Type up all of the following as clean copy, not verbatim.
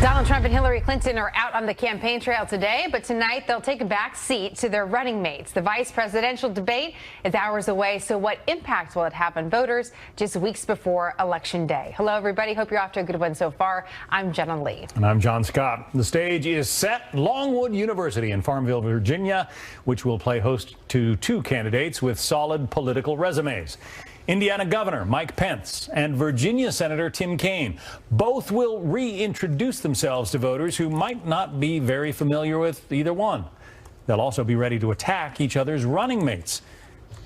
Donald Trump and Hillary Clinton are out on the campaign trail today, but tonight they'll take a back seat to their running mates. The vice presidential debate is hours away, so what impact will it have on voters just weeks before Election Day? Hello, everybody. Hope you're off to a good one so far. I'm Jenna Lee. And I'm John Scott. The stage is set. Longwood University in Farmville, Virginia, which will play host to two candidates with solid political resumes. Indiana Governor Mike Pence and Virginia Senator Tim Kaine. Both will reintroduce themselves to voters who might not be very familiar with either one. They'll also be ready to attack each other's running mates.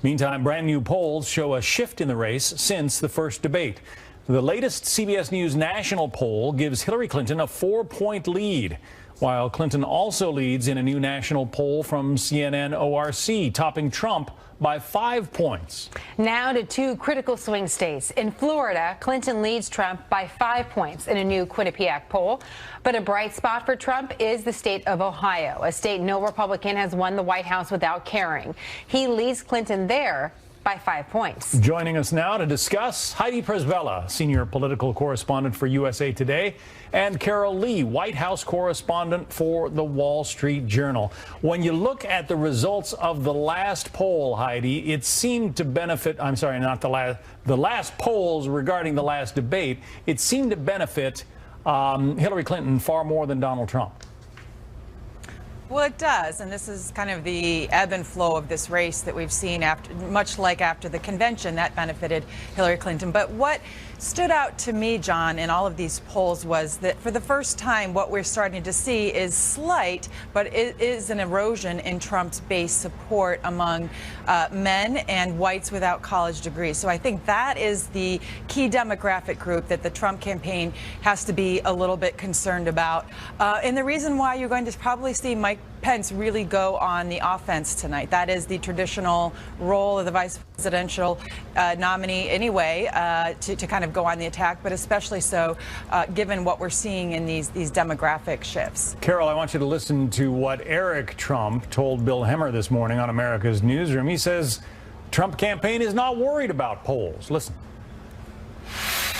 Meantime, brand new polls show a shift in the race since the first debate. The latest CBS News national poll gives Hillary Clinton a 4-point lead, while Clinton also leads in a new national poll from CNN ORC, topping Trump by 5 points. Now to two critical swing states. In Florida, Clinton leads Trump by 5 points in a new Quinnipiac poll. But a bright spot for Trump is the state of Ohio, a state no Republican has won the White House without caring. He leads Clinton there by 5 points. Joining us now to discuss, Heidi Przybilla, senior political correspondent for USA Today, and Carol Lee, White House correspondent for the Wall Street Journal. When you look at the results of the last poll, Heidi, it seemed to benefit, I'm sorry, not the last polls regarding the last debate, it seemed to benefit Hillary Clinton far more than Donald Trump. Well, it does, and this is kind of the ebb and flow of this race that we've seen after, much like after the convention, that benefited Hillary Clinton. But what stood out to me, John, in all of these polls was that for the first time, what we're starting to see is slight, but it is an erosion in Trump's base support among men and whites without college degrees. So I think that is the key demographic group that the Trump campaign has to be a little bit concerned about. And the reason why you're going to probably see Mike Pence really go on the offense tonight. That is the traditional role of the vice presidential nominee anyway, to kind of go on the attack, but especially so given what we're seeing in these demographic shifts. Carol, I want you to listen to what Eric Trump told Bill Hemmer this morning on America's Newsroom. He says Trump campaign is not worried about polls. Listen.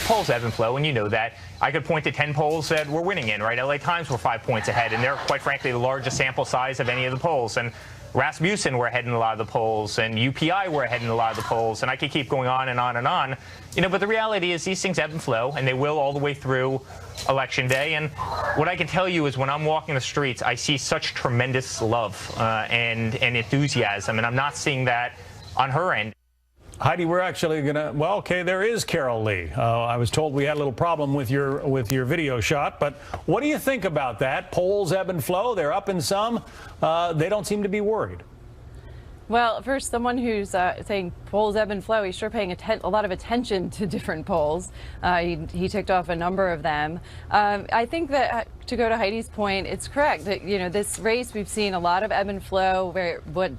Polls ebb and flow, and you know that. I could point to 10 polls that we're winning in, right? LA Times were 5 points ahead, and they're, quite frankly, the largest sample size of any of the polls. And Rasmussen were ahead in a lot of the polls, and UPI were ahead in a lot of the polls, and I could keep going on and on and on. You know, but the reality is these things ebb and flow, and they will all the way through Election Day. And what I can tell you is when I'm walking the streets, I see such tremendous love and enthusiasm, and I'm not seeing that on her end. Heidi, we're actually gonna, well, okay, there is Carol Lee. I was told we had a little problem with your video shot, but what do you think about that? Polls ebb and flow, they're up in some, they don't seem to be worried. Well, first, someone who's saying polls ebb and flow, he's sure paying a lot of attention to different polls. He ticked off a number of them. I think that, to go to Heidi's point, it's correct that, you know, this race, we've seen a lot of ebb and flow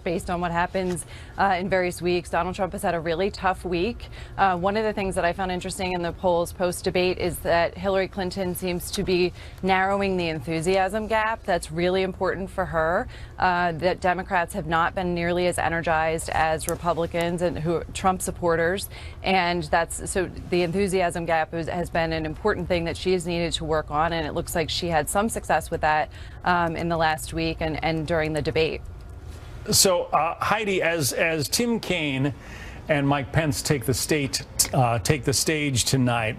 based on what happens in various weeks. Donald Trump has had a really tough week. One of the things that I found interesting in the polls post-debate is that Hillary Clinton seems to be narrowing the enthusiasm gap. That's really important for her. That Democrats have not been nearly as energized as Republicans and Trump supporters, and so the enthusiasm gap has been an important thing that she has needed to work on, and it looks like she had some success with that in the last week and during the debate. So Heidi, as Tim Kaine and Mike Pence take the stage tonight,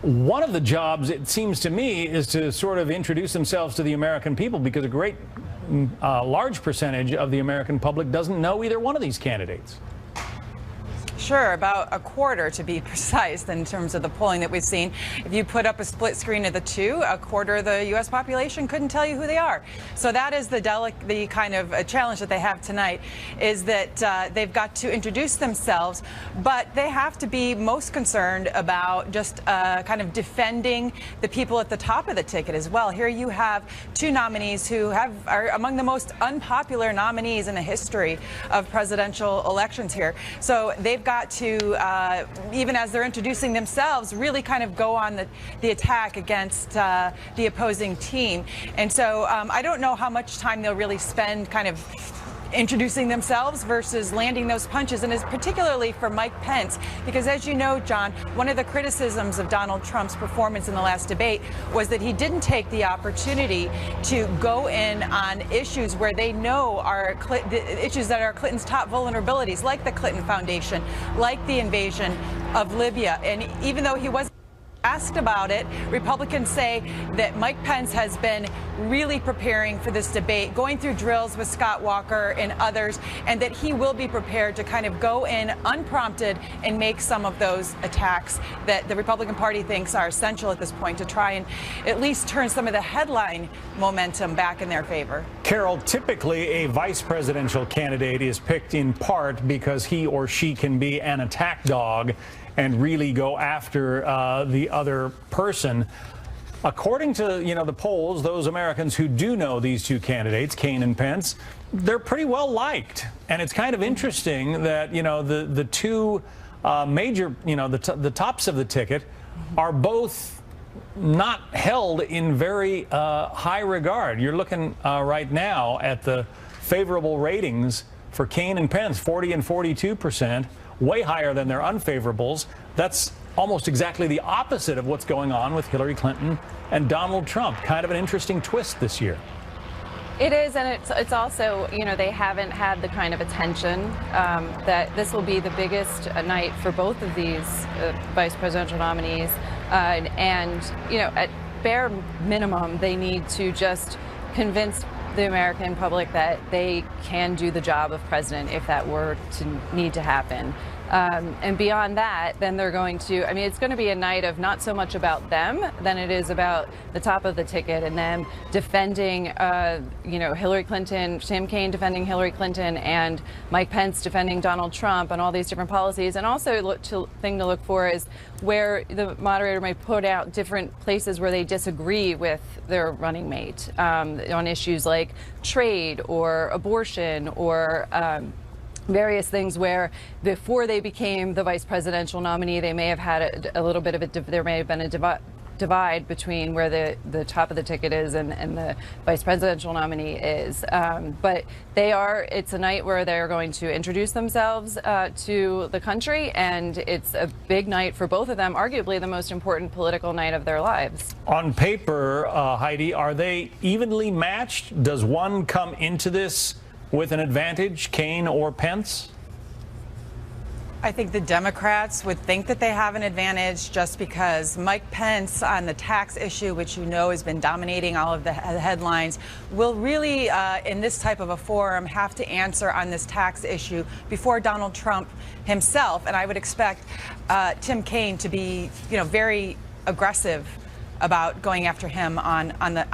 one of the jobs, it seems to me, is to sort of introduce themselves to the American people, because a large percentage of the American public doesn't know either one of these candidates. Sure, about a quarter to be precise in terms of the polling that we've seen. If you put up a split screen of the two, a quarter of the U.S. population couldn't tell you who they are. So that is the kind of a challenge that they have tonight, is that they've got to introduce themselves, but they have to be most concerned about just kind of defending the people at the top of the ticket as well. Here you have two nominees who are among the most unpopular nominees in the history of presidential elections here. So they've got to, even as they're introducing themselves, really kind of go on the attack against the opposing team. And so I don't know how much time they'll really spend kind of introducing themselves versus landing those punches, and is particularly for Mike Pence, because as you know, John, one of the criticisms of Donald Trump's performance in the last debate was that he didn't take the opportunity to go in on issues where they know are the issues that are Clinton's top vulnerabilities, like the Clinton Foundation, like the invasion of Libya. And even though he wasn't asked about it, Republicans say that Mike Pence has been really preparing for this debate, going through drills with Scott Walker and others, and that he will be prepared to kind of go in unprompted and make some of those attacks that the Republican Party thinks are essential at this point to try and at least turn some of the headline momentum back in their favor. Carol, typically a vice presidential candidate is picked in part because he or she can be an attack dog and really go after the other person. According to, the polls, those Americans who do know these two candidates, Kaine and Pence, they're pretty well liked. And it's kind of interesting that, the two major, the tops of the ticket are both not held in very high regard. You're looking right now at the favorable ratings for Kaine and Pence, 40 and 42%. Way higher than their unfavorables. That's almost exactly the opposite of what's going on with Hillary Clinton and Donald Trump. Kind of an interesting twist this year. It is, and it's also, they haven't had the kind of attention that this will be the biggest night for both of these vice presidential nominees. And, at bare minimum, they need to just convince the American public that they can do the job of president if that were to need to happen. And beyond that, then they're going to, it's going to be a night of not so much about them than it is about the top of the ticket and them defending, Hillary Clinton, Tim Kaine defending Hillary Clinton and Mike Pence defending Donald Trump on all these different policies. And also thing to look for is where the moderator might put out different places where they disagree with their running mate on issues like trade or abortion or various things where before they became the vice presidential nominee, they may have had a little bit of there may have been a divide between where the top of the ticket is and the vice presidential nominee is. But it's a night where they're going to introduce themselves to the country, and it's a big night for both of them, arguably the most important political night of their lives. On paper, Heidi, are they evenly matched? Does one come into this with an advantage, Kaine or Pence? I think the Democrats would think that they have an advantage just because Mike Pence on the tax issue, which has been dominating all of the headlines, will really, in this type of a forum, have to answer on this tax issue before Donald Trump himself. And I would expect Tim Kaine to be, very aggressive about going after him on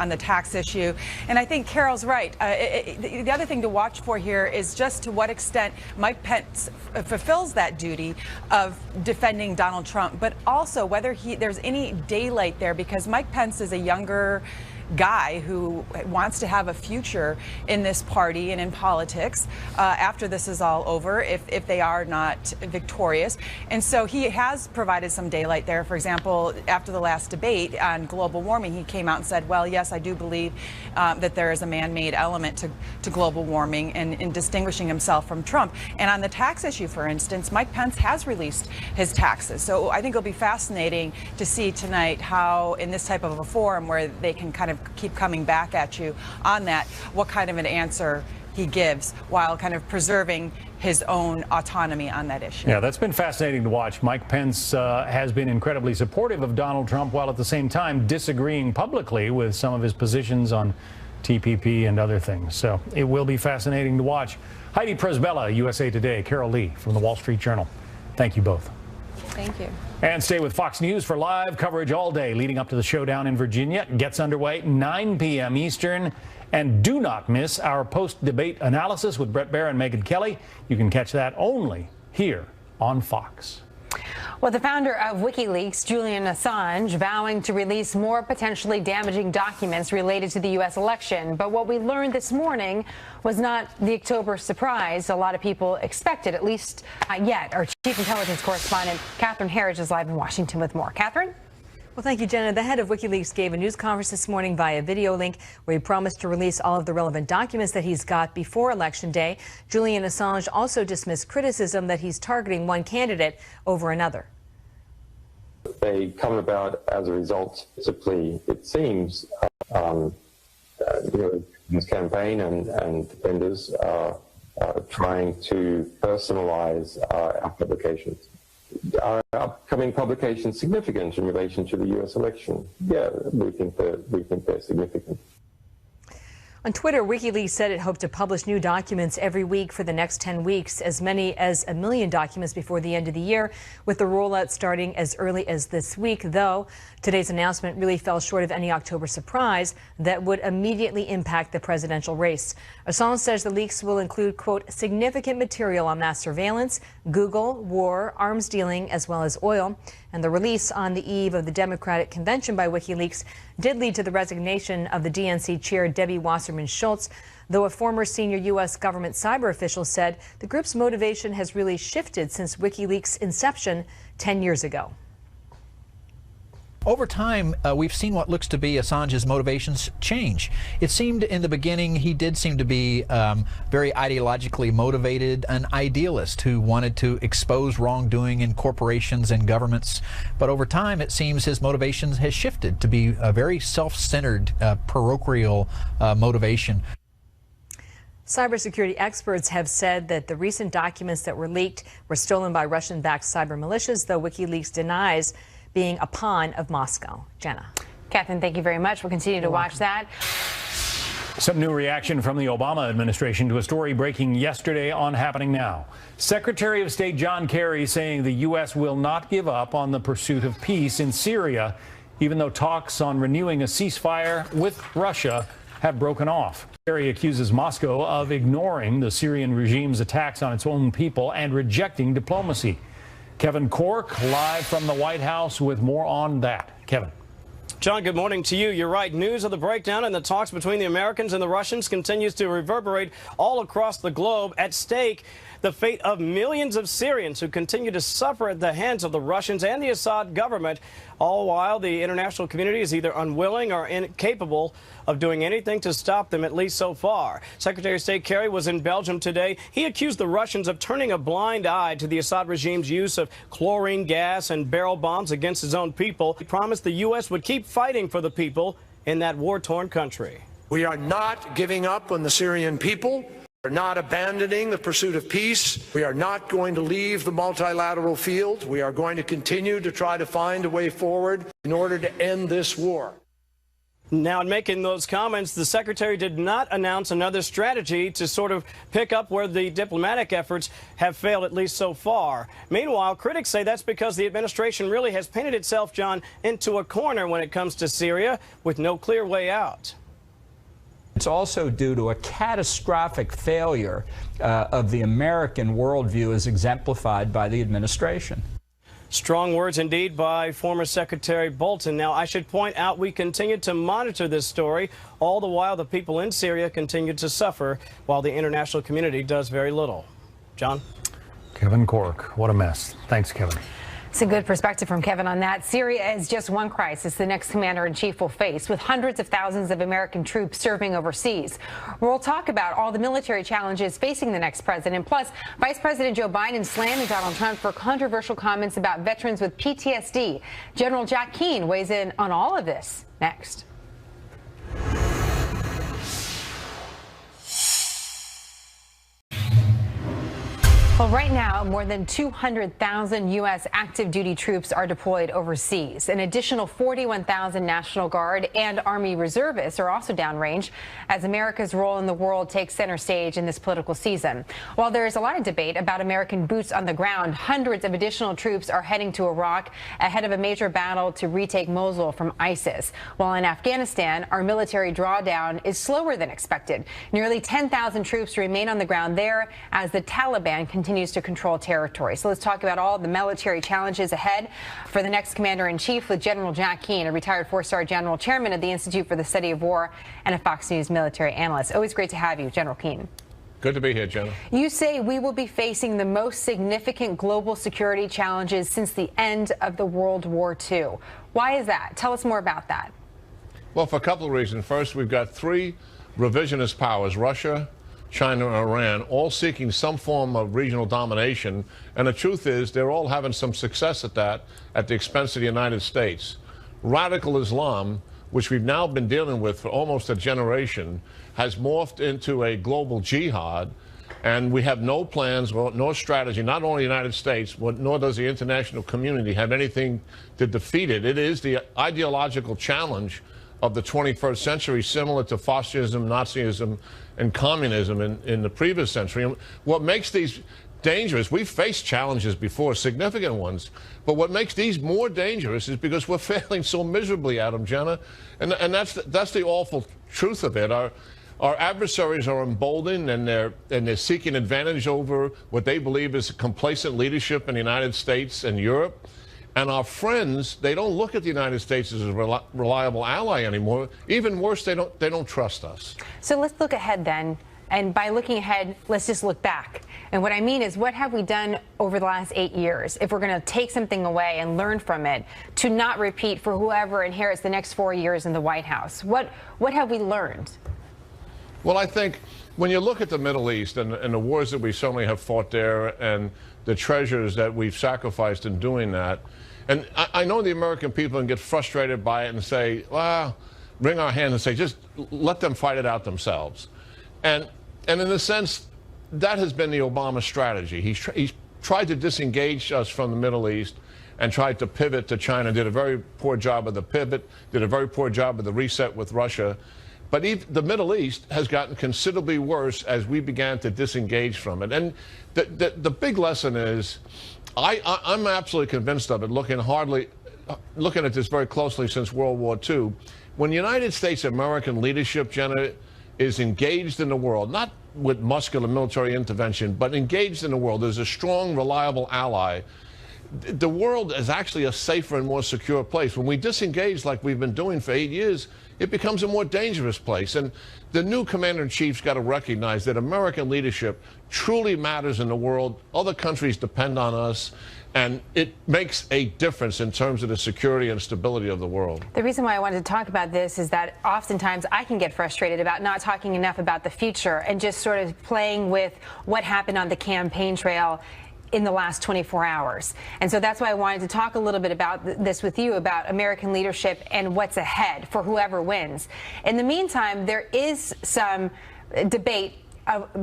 the tax issue. And I think Carol's right. The other thing to watch for here is just to what extent Mike Pence fulfills that duty of defending Donald Trump, but also whether there's any daylight there, because Mike Pence is a younger guy who wants to have a future in this party and in politics after this is all over, if they are not victorious. And so he has provided some daylight there. For example, after the last debate on global warming, he came out and said, well, yes, I do believe that there is a man-made element to global warming, and in distinguishing himself from Trump. And on the tax issue, for instance, Mike Pence has released his taxes. So I think it'll be fascinating to see tonight how, in this type of a forum where they can kind of keep coming back at you on that, what kind of an answer he gives while kind of preserving his own autonomy on that issue. Yeah, that's been fascinating to watch. Mike Pence has been incredibly supportive of Donald Trump while at the same time disagreeing publicly with some of his positions on TPP and other things. So it will be fascinating to watch. Heidi Presbella, USA Today, Carol Lee from the Wall Street Journal. Thank you both. Thank you. And stay with Fox News for live coverage all day leading up to the showdown in Virginia. It gets underway 9 p.m. Eastern. And do not miss our post-debate analysis with Bret Baier and Megyn Kelly. You can catch that only here on Fox. Well, the founder of WikiLeaks, Julian Assange, vowing to release more potentially damaging documents related to the U.S. election. But what we learned this morning was not the October surprise a lot of people expected, at least not yet. Our chief intelligence correspondent, Catherine Herridge, is live in Washington with more. Catherine? Well, thank you, Jenna. The head of WikiLeaks gave a news conference this morning via video link where he promised to release all of the relevant documents that he's got before Election Day. Julian Assange also dismissed criticism that he's targeting one candidate over another. They come about as a result, simply, it seems, this campaign and defenders are trying to personalize our publications. Are upcoming publications significant in relation to the U.S. election? Yeah, we think they're significant. On Twitter, WikiLeaks said it hoped to publish new documents every week for the next 10 weeks, as many as 1 million documents before the end of the year, with the rollout starting as early as this week, though today's announcement really fell short of any October surprise that would immediately impact the presidential race. Assange says the leaks will include, quote, significant material on mass surveillance, Google, war, arms dealing, as well as oil. And the release on the eve of the Democratic convention by WikiLeaks did lead to the resignation of the DNC chair, Debbie Wasserman Schultz, though a former senior U.S. government cyber official said the group's motivation has really shifted since WikiLeaks' inception 10 years ago. Over time, we've seen what looks to be Assange's motivations change. It seemed in the beginning he did seem to be very ideologically motivated, an idealist who wanted to expose wrongdoing in corporations and governments. But over time, it seems his motivations has shifted to be a very self-centered, parochial motivation. Cybersecurity experts have said that the recent documents that were leaked were stolen by Russian-backed cyber militias, though WikiLeaks denies being a pawn of Moscow. Jenna. Catherine, thank you very much. We'll continue to watch that. Some new reaction from the Obama administration to a story breaking yesterday on Happening Now. Secretary of State John Kerry saying the U.S. will not give up on the pursuit of peace in Syria, even though talks on renewing a ceasefire with Russia have broken off. Kerry accuses Moscow of ignoring the Syrian regime's attacks on its own people and rejecting diplomacy. Kevin Cork, live from the White House with more on that. Kevin. John, good morning to you. You're right. News of the breakdown in the talks between the Americans and the Russians continues to reverberate all across the globe. At stake, the fate of millions of Syrians who continue to suffer at the hands of the Russians and the Assad government, all while the international community is either unwilling or incapable of doing anything to stop them, at least so far. Secretary of State Kerry was in Belgium today. He accused the Russians of turning a blind eye to the Assad regime's use of chlorine gas and barrel bombs against his own people. He promised the U.S. would keep fighting for the people in that war-torn country. We are not giving up on the Syrian people. We are not abandoning the pursuit of peace. We are not going to leave the multilateral field. We are going to continue to try to find a way forward in order to end this war. Now, in making those comments, the secretary did not announce another strategy to sort of pick up where the diplomatic efforts have failed, at least so far. Meanwhile, critics say that's because the administration really has painted itself, John, into a corner when it comes to Syria, with no clear way out. It's also due to a catastrophic failure of the American worldview as exemplified by the administration. Strong words indeed by former Secretary Bolton. Now, I should point out we continue to monitor this story. All the while, the people in Syria continue to suffer while the international community does very little. John? Kevin Cork. What a mess. Thanks, Kevin. Some good perspective from Kevin on that. Syria is just one crisis the next commander-in-chief will face, with hundreds of thousands of American troops serving overseas. We'll talk about all the military challenges facing the next president. Plus, Vice President Joe Biden slamming Donald Trump for controversial comments about veterans with PTSD. General Jack Keane weighs in on all of this next. Well, right now, more than 200,000 U.S. active duty troops are deployed overseas. An additional 41,000 National Guard and Army reservists are also downrange as America's role in the world takes center stage in this political season. While there is a lot of debate about American boots on the ground, hundreds of additional troops are heading to Iraq ahead of a major battle to retake Mosul from ISIS. While in Afghanistan, our military drawdown is slower than expected. Nearly 10,000 troops remain on the ground there as the Taliban continues to control territory. So let's talk about all the military challenges ahead for the next commander-in-chief with General Jack Keane, a retired four-star general, chairman of the Institute for the Study of War, and a Fox News military analyst. Always great to have you, General Keane. Good to be here, Jenna. You say we will be facing the most significant global security challenges since the end of the World War II. Why is that? Tell us more about that. Well, for a couple of reasons. First, we've got three revisionist powers, Russia, China, and Iran, all seeking some form of regional domination. And the truth is, they're all having some success at that at the expense of the United States. Radical Islam, which we've now been dealing with for almost a generation, has morphed into a global jihad. And we have no plans nor strategy, not only the United States, nor does the international community have anything to defeat it. It is the ideological challenge of the 21st century, similar to fascism, Nazism, and communism in the previous century. And what makes these dangerous, we've faced challenges before, significant ones, but what makes these more dangerous is because we're failing so miserably at them, Jenna. And that's the awful truth of it. Our adversaries are emboldened, and they're seeking advantage over what they believe is complacent leadership in the United States and Europe. And our friends, they don't look at the United States as a reliable ally anymore. Even worse, they don't trust us. So let's look ahead then. And by looking ahead, let's just look back. And what I mean is, what have we done over the last 8 years, if we're going to take something away and learn from it, to not repeat for whoever inherits the next 4 years in the White House? What have we learned? Well, I think when you look at the Middle East and the wars that we certainly have fought there and the treasures that we've sacrificed in doing that, and I know the American people can get frustrated by it and say, well, wring our hands and say, just let them fight it out themselves. And in a sense, that has been the Obama strategy. He's tried to disengage us from the Middle East and tried to pivot to China, did a very poor job of the pivot, did a very poor job of the reset with Russia. But the Middle East has gotten considerably worse as we began to disengage from it. And the big lesson is, I'm absolutely convinced of it, looking at this very closely since World War II. When United States American leadership, Jenna, is engaged in the world, not with muscular military intervention, but engaged in the world, there's a strong, reliable ally. The world is actually a safer and more secure place. When we disengage like we've been doing for 8 years, it becomes a more dangerous place. And the new commander-in-chief's got to recognize that American leadership truly matters in the world. Other countries depend on us, and it makes a difference in terms of the security and stability of the world. The reason why I wanted to talk about this is that oftentimes I can get frustrated about not talking enough about the future and just sort of playing with what happened on the campaign trail in the last 24 hours. And so that's why I wanted to talk a little bit about this with you, about American leadership and what's ahead for whoever wins. In the meantime, there is some debate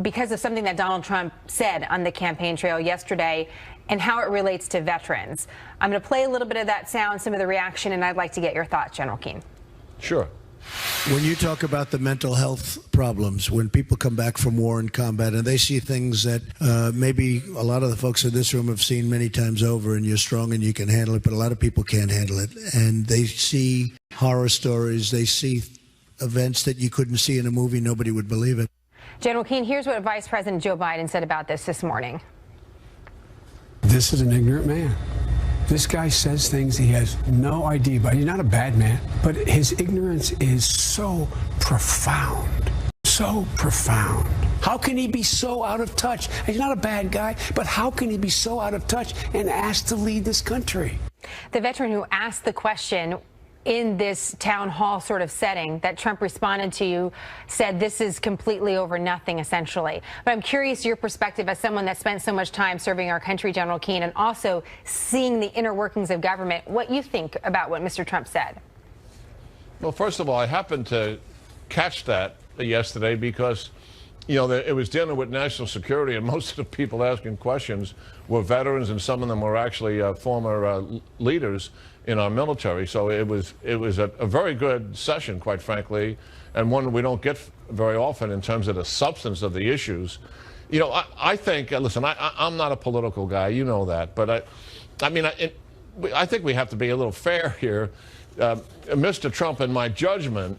because of something that Donald Trump said on the campaign trail yesterday and how it relates to veterans. I'm going to play a little bit of that sound, some of the reaction, and I'd like to get your thoughts, General Keane. Sure. When you talk about the mental health problems, when people come back from war and combat and they see things that maybe a lot of the folks in this room have seen many times over, and you're strong and you can handle it, but a lot of people can't handle it. And they see horror stories, they see events that you couldn't see in a movie, nobody would believe it. General Keane, here's what Vice President Joe Biden said about this morning. This is an ignorant man. This guy says things he has no idea about. He's not a bad man, but his ignorance is so profound. So profound. How can he be so out of touch? He's not a bad guy, but how can he be so out of touch and asked to lead this country? The veteran who asked the question in this town hall sort of setting that Trump responded to said this is completely over nothing, essentially. But I'm curious your perspective as someone that spent so much time serving our country, General Keane, and also seeing the inner workings of government, what you think about what Mr. Trump said. Well, first of all, I happened to catch that yesterday because, you know, it was dealing with national security, and most of the people asking questions were veterans, and some of them were actually former leaders in our military. So it was a very good session, quite frankly, and one we don't get very often in terms of the substance of the issues. You know, I think, listen, I'm not a political guy, you know that, but I think we have to be a little fair here. Mr. Trump, in my judgment,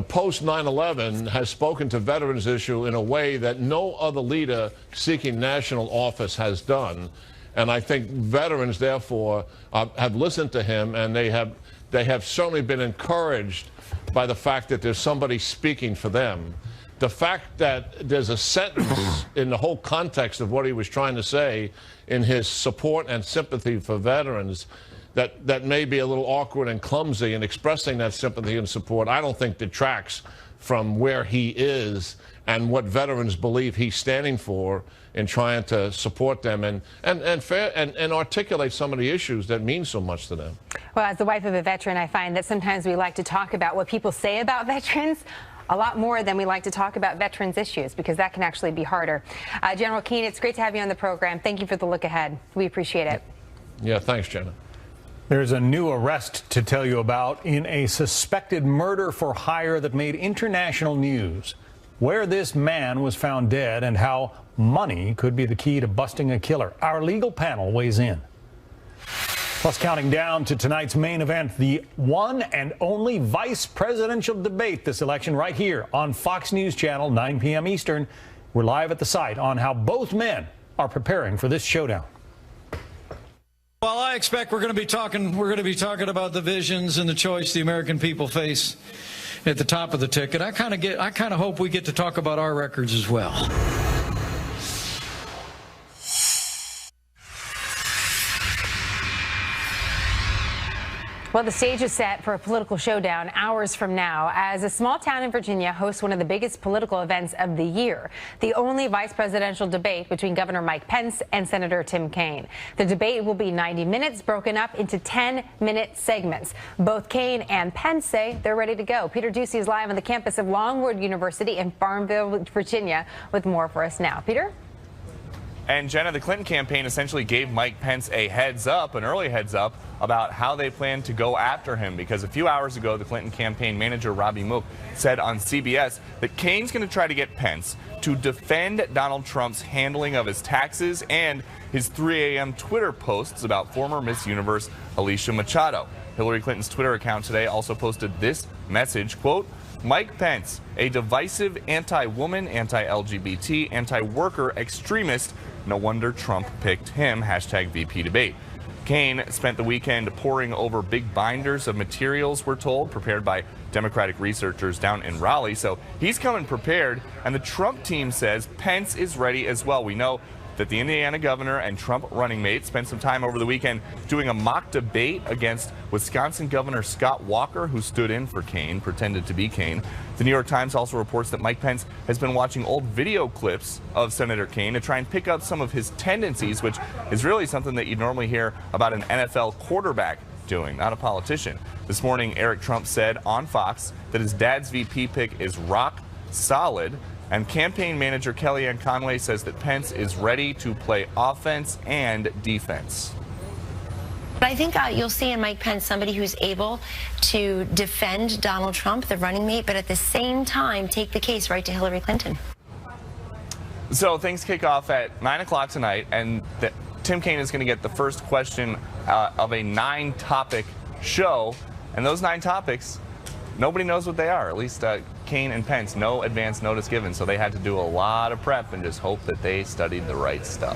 post 9/11 has spoken to veterans issue in a way that no other leader seeking national office has done. And I think veterans, therefore, have listened to him, and they have certainly been encouraged by the fact that there's somebody speaking for them. the fact that there's a sentence in the whole context of what he was trying to say in his support and sympathy for veterans that may be a little awkward and clumsy in expressing that sympathy and support, I don't think detracts from where he is and what veterans believe he's standing for in trying to support them and articulate some of the issues that mean so much to them. Well, as the wife of a veteran, I find that sometimes we like to talk about what people say about veterans a lot more than we like to talk about veterans issues, because that can actually be harder. General Keane, it's great to have you on the program. Thank you for the look ahead. We appreciate it. Yeah, thanks, Jenna. There's a new arrest to tell you about in a suspected murder for hire that made international news. Where this man was found dead and how money could be the key to busting a killer. Our legal panel weighs in. Plus, counting down to tonight's main event, the one and only vice presidential debate this election right here on Fox News Channel, 9 p.m. Eastern. We're live at the site on how both men are preparing for this showdown. Well, I expect we're going to be talking about the visions and the choice the American people face at the top of the ticket. I kind of hope we get to talk about our records as well. Well, the stage is set for a political showdown hours from now as a small town in Virginia hosts one of the biggest political events of the year, the only vice presidential debate between Governor Mike Pence and Senator Tim Kaine. The debate will be 90 minutes, broken up into 10-minute segments. Both Kaine and Pence say they're ready to go. Peter Ducey is live on the campus of Longwood University in Farmville, Virginia, with more for us now. Peter? And Jenna, the Clinton campaign essentially gave Mike Pence a heads up, an early heads up, about how they plan to go after him, because a few hours ago, the Clinton campaign manager, Robbie Mook, said on CBS that Kaine's going to try to get Pence to defend Donald Trump's handling of his taxes and his 3 a.m. Twitter posts about former Miss Universe Alicia Machado. Hillary Clinton's Twitter account today also posted this message, quote, Mike Pence, a divisive anti-woman, anti-LGBT, anti-worker extremist. No wonder Trump picked him, hashtag VP debate. Kaine spent the weekend poring over big binders of materials, we're told, prepared by Democratic researchers down in Raleigh. So he's coming prepared, and the Trump team says Pence is ready as well. We know that the Indiana governor and Trump running mate spent some time over the weekend doing a mock debate against Wisconsin Governor Scott Walker, who stood in for Kaine, pretended to be Kaine. The New York Times also reports that Mike Pence has been watching old video clips of Senator Kaine to try and pick up some of his tendencies, which is really something that you'd normally hear about an NFL quarterback doing, not a politician. This morning, Eric Trump said on Fox that his dad's VP pick is rock solid. And campaign manager Kellyanne Conway says that Pence is ready to play offense and defense. But I think you'll see in Mike Pence somebody who's able to defend Donald Trump, the running mate, but at the same time take the case right to Hillary Clinton. So things kick off at 9 o'clock tonight, and Tim Kaine is going to get the first question of a 9-topic show. And those 9 topics, nobody knows what they are, at least Kaine and Pence, no advance notice given, so they had to do a lot of prep and just hope that they studied the right stuff.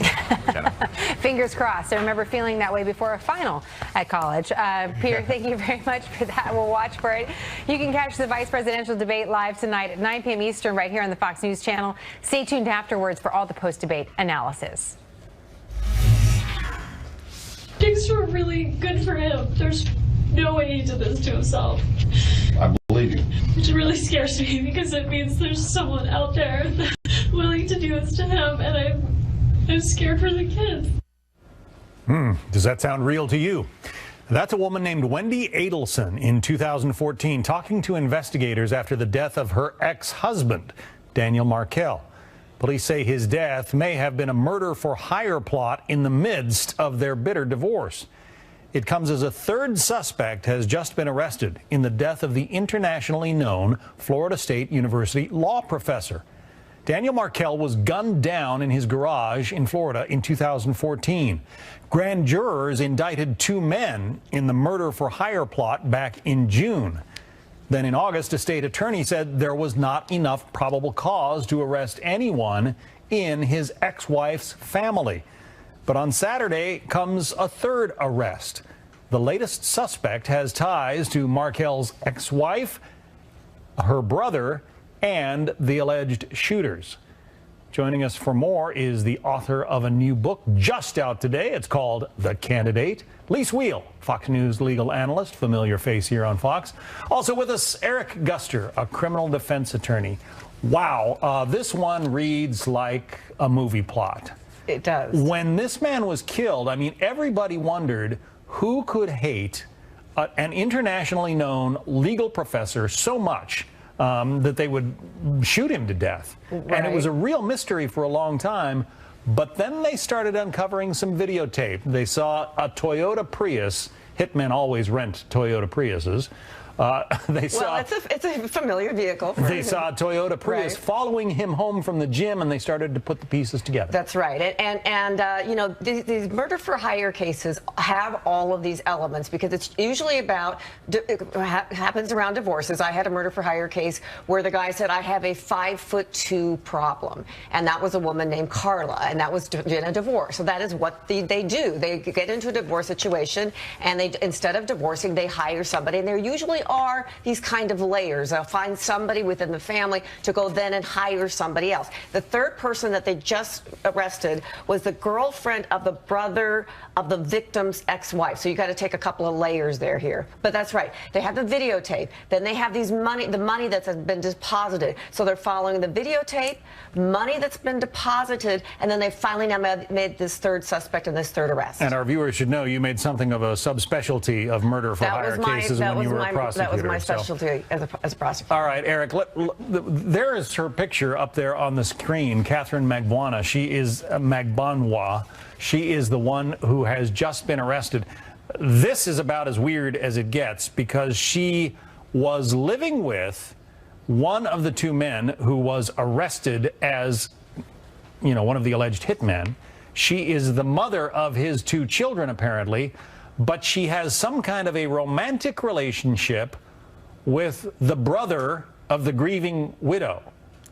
Jenna. Fingers crossed. I remember feeling that way before a final at college. Peter, thank you very much for that. We'll watch for it. You can catch the vice presidential debate live tonight at 9 p.m. Eastern right here on the Fox News Channel. Stay tuned afterwards for all the post-debate analysis. Things were really good for him. There's no way he did this to himself. I believe you. Which really scares me because it means there's someone out there willing to do this to him, and I'm scared for the kids. Does that sound real to you? That's a woman named Wendy Adelson in 2014 talking to investigators after the death of her ex-husband, Daniel Markell. Police say his death may have been a murder-for-hire plot in the midst of their bitter divorce. It comes as a third suspect has just been arrested in the death of the internationally known Florida State University law professor. Daniel Markell was gunned down in his garage in Florida in 2014. Grand jurors indicted 2 men in the murder-for-hire plot back in June. Then in August, a state attorney said there was not enough probable cause to arrest anyone in his ex-wife's family. But on Saturday comes a third arrest. The latest suspect has ties to Markell's ex-wife, her brother, and the alleged shooters. Joining us for more is the author of a new book just out today. It's called The Candidate. Lise Wheel, Fox News legal analyst, familiar face here on Fox. Also with us, Eric Guster, a criminal defense attorney. Wow, this one reads like a movie plot. It does. When this man was killed, I mean, everybody wondered who could hate an internationally known legal professor so much that they would shoot him to death. Right. And it was a real mystery for a long time. But then they started uncovering some videotape. They saw a Toyota Prius. Hitmen always rent Toyota Priuses. It's a familiar vehicle. They saw a Toyota Prius following him home from the gym, and they started to put the pieces together. That's right. And you know, these murder for hire cases have all of these elements because it's usually about, it happens around divorces. I had a murder for hire case where the guy said, I have a 5'2" problem. And that was a woman named Carla, and that was in a divorce. So that is what they do. They get into a divorce situation, and they, instead of divorcing, they hire somebody, and they're usually are these kind of layers. They'll find somebody within the family to go then and hire somebody else. The third person that they just arrested was the girlfriend of the brother of the victim's ex-wife. So you got to take a couple of layers there here. But that's right. They have the videotape. Then they have the money that's been deposited. So they're following the videotape, money that's been deposited, and then they finally now made this third suspect and this third arrest. And our viewers should know you made something of a subspecialty of murder for hire cases when you were a prosecutor. That was my specialty as a prosecutor. All right, Eric, there is her picture up there on the screen, Catherine Magbanwa. She is Magbanwa. She is the one who has just been arrested. This is about as weird as it gets because she was living with one of the two men who was arrested as, you know, one of the alleged hitmen. She is the mother of his two children, apparently, but she has some kind of a romantic relationship with the brother of the grieving widow.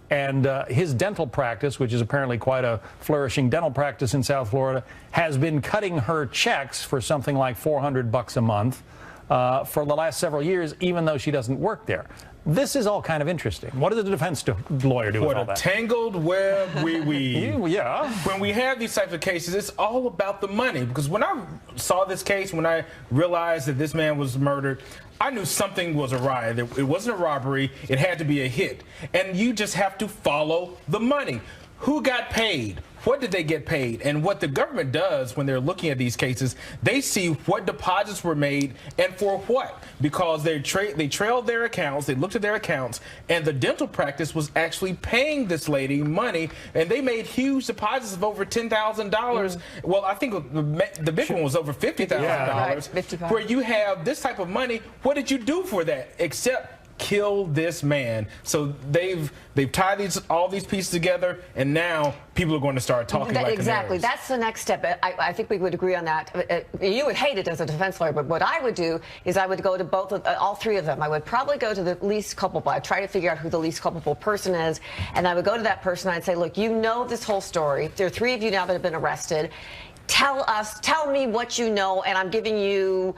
And his dental practice, which is apparently quite a flourishing dental practice in South Florida, has been cutting her checks for something like $400 a month for the last several years, even though she doesn't work there. This is all kind of interesting. What does the defense lawyer do with all that? What a tangled web we weave. Yeah. When we have these types of cases, it's all about the money. Because when I saw this case, when I realized that this man was murdered, I knew something was awry. It wasn't a robbery. It had to be a hit. And you just have to follow the money. Who got paid? What did they get paid? And what the government does when they're looking at these cases, they see what deposits were made and for what. Because they trailed their accounts, they looked at their accounts, and the dental practice was actually paying this lady money, and they made huge deposits of over $10,000. Well, I think the big one was over $50,000. Yeah, right, where you have this type of money, what did you do for that except kill this man? So they've tied all these pieces together, and now people are going to start talking like exactly. canaries. That's the next step. I think we would agree on that. You would hate it as a defense lawyer, but what I would do is I would go to all three of them. I would probably go to the least culpable. I'd try to figure out who the least culpable person is, and I would go to that person and I'd say, look, you know this whole story. There are three of you now that have been arrested. Tell me what you know, and I'm giving you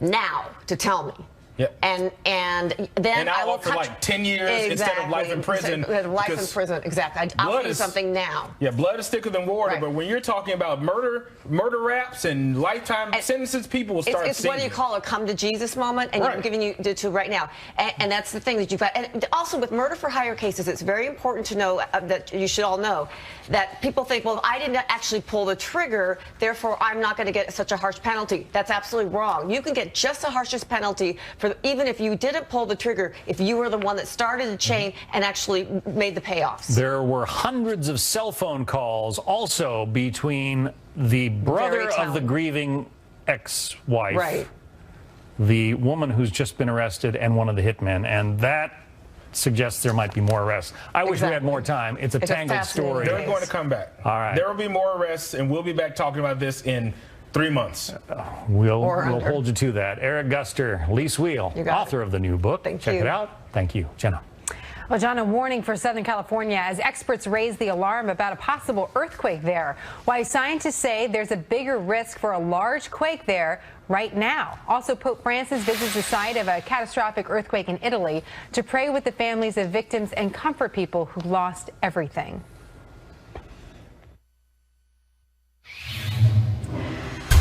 now to tell me. Yep. And then I will offer like 10 years instead of life in prison. Life in prison, exactly. I'll do something now. Yeah, blood is thicker than water. Right. But when you're talking about murder raps and lifetime sentences, people will start. It's what do you call a come to Jesus moment, and I'm giving you to right now. And that's the thing that you've got. And also with murder for hire cases, it's very important to know that you should all know that people think, well, if I didn't actually pull the trigger, therefore I'm not going to get such a harsh penalty. That's absolutely wrong. You can get just the harshest penalty for even if you didn't pull the trigger, if you were the one that started the chain and actually made the payoffs. There were hundreds of cell phone calls also between the brother of the grieving ex-wife, the woman who's just been arrested, and one of the hitmen, and that suggests there might be more arrests. I wish we had more time. It's a tangled story. They're going to come back. All right. There will be more arrests, and we'll be back talking about this in 3 months. We'll hold you to that. Eric Guster, Lise Wheel, author of the new book. Thank Check you. it out. Thank you, Jenna. Well, John, a warning for Southern California as experts raise the alarm about a possible earthquake there. Why scientists say there's a bigger risk for a large quake there right now. Also, Pope Francis visits the site of a catastrophic earthquake in Italy to pray with the families of victims and comfort people who lost everything.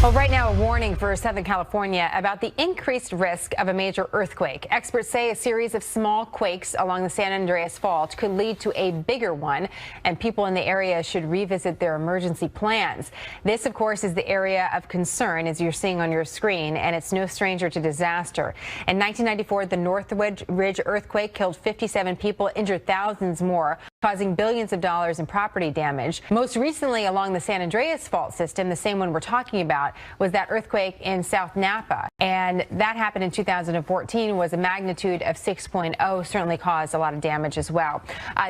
Well, right now, a warning for Southern California about the increased risk of a major earthquake. Experts say a series of small quakes along the San Andreas Fault could lead to a bigger one, and people in the area should revisit their emergency plans. This, of course, is the area of concern, as you're seeing on your screen, and it's no stranger to disaster. In 1994, the North Ridge earthquake killed 57 people, injured thousands more, causing billions of dollars in property damage. Most recently, along the San Andreas Fault system, the same one we're talking about, was that earthquake in South Napa. And that happened in 2014, was a magnitude of 6.0, certainly caused a lot of damage as well.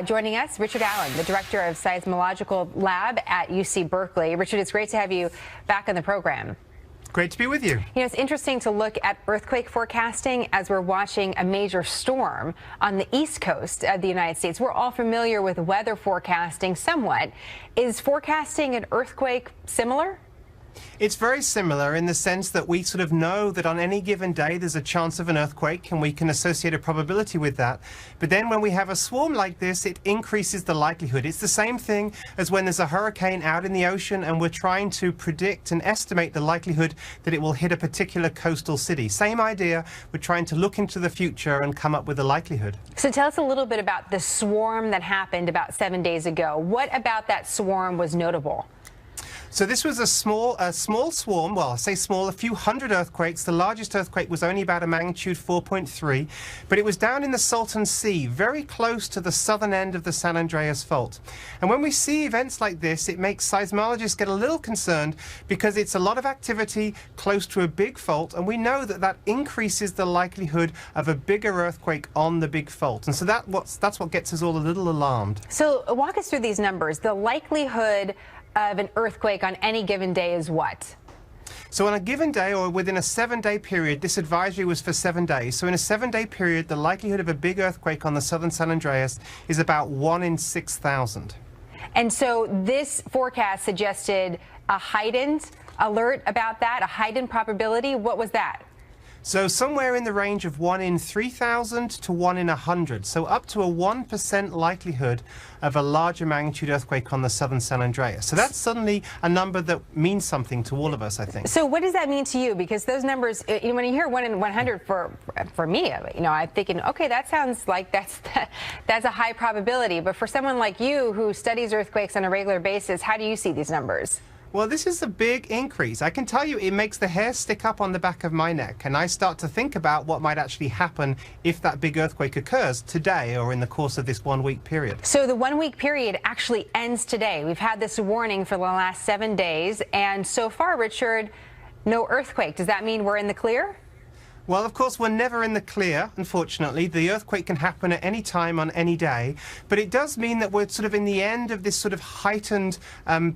Joining us, Richard Allen, the director of Seismological Lab at UC Berkeley. Richard, it's great to have you back on the program. Great to be with you. You know, it's interesting to look at earthquake forecasting as we're watching a major storm on the East Coast of the United States. We're all familiar with weather forecasting somewhat. Is forecasting an earthquake similar? It's very similar in the sense that we sort of know that on any given day there's a chance of an earthquake and we can associate a probability with that. But then when we have a swarm like this, it increases the likelihood. It's the same thing as when there's a hurricane out in the ocean and we're trying to predict and estimate the likelihood that it will hit a particular coastal city. Same idea, we're trying to look into the future and come up with a likelihood. So tell us a little bit about the swarm that happened about 7 days ago. What about that swarm was notable? So this was a small swarm, well, I say small, a few hundred earthquakes. The largest earthquake was only about a magnitude 4.3, but it was down in the Salton Sea, very close to the southern end of the San Andreas Fault. And when we see events like this, it makes seismologists get a little concerned because it's a lot of activity close to a big fault, and we know that that increases the likelihood of a bigger earthquake on the big fault. And so that's what gets us all a little alarmed. So walk us through these numbers. The likelihood of an earthquake on any given day is what? So on a given day or within a 7-day period, this advisory was for 7 days. So in a 7-day period, the likelihood of a big earthquake on the southern San Andreas is about 1 in 6,000. And so this forecast suggested a heightened alert about that, a heightened probability. What was that? So somewhere in the range of 1 in 3,000 to 1 in 100. So up to a 1% likelihood of a larger magnitude earthquake on the southern San Andreas. So that's suddenly a number that means something to all of us, I think. So what does that mean to you? Because those numbers, when you hear 1 in 100 for me, I'm thinking, okay, that sounds like that's a high probability. But for someone like you who studies earthquakes on a regular basis, how do you see these numbers? Well, this is a big increase. I can tell you it makes the hair stick up on the back of my neck, and I start to think about what might actually happen if that big earthquake occurs today or in the course of this 1 week period. So the 1 week period actually ends today. We've had this warning for the last 7 days, and so far, Richard, no earthquake. Does that mean we're in the clear? Well, of course, we're never in the clear, unfortunately. The earthquake can happen at any time on any day, but it does mean that we're sort of in the end of this sort of heightened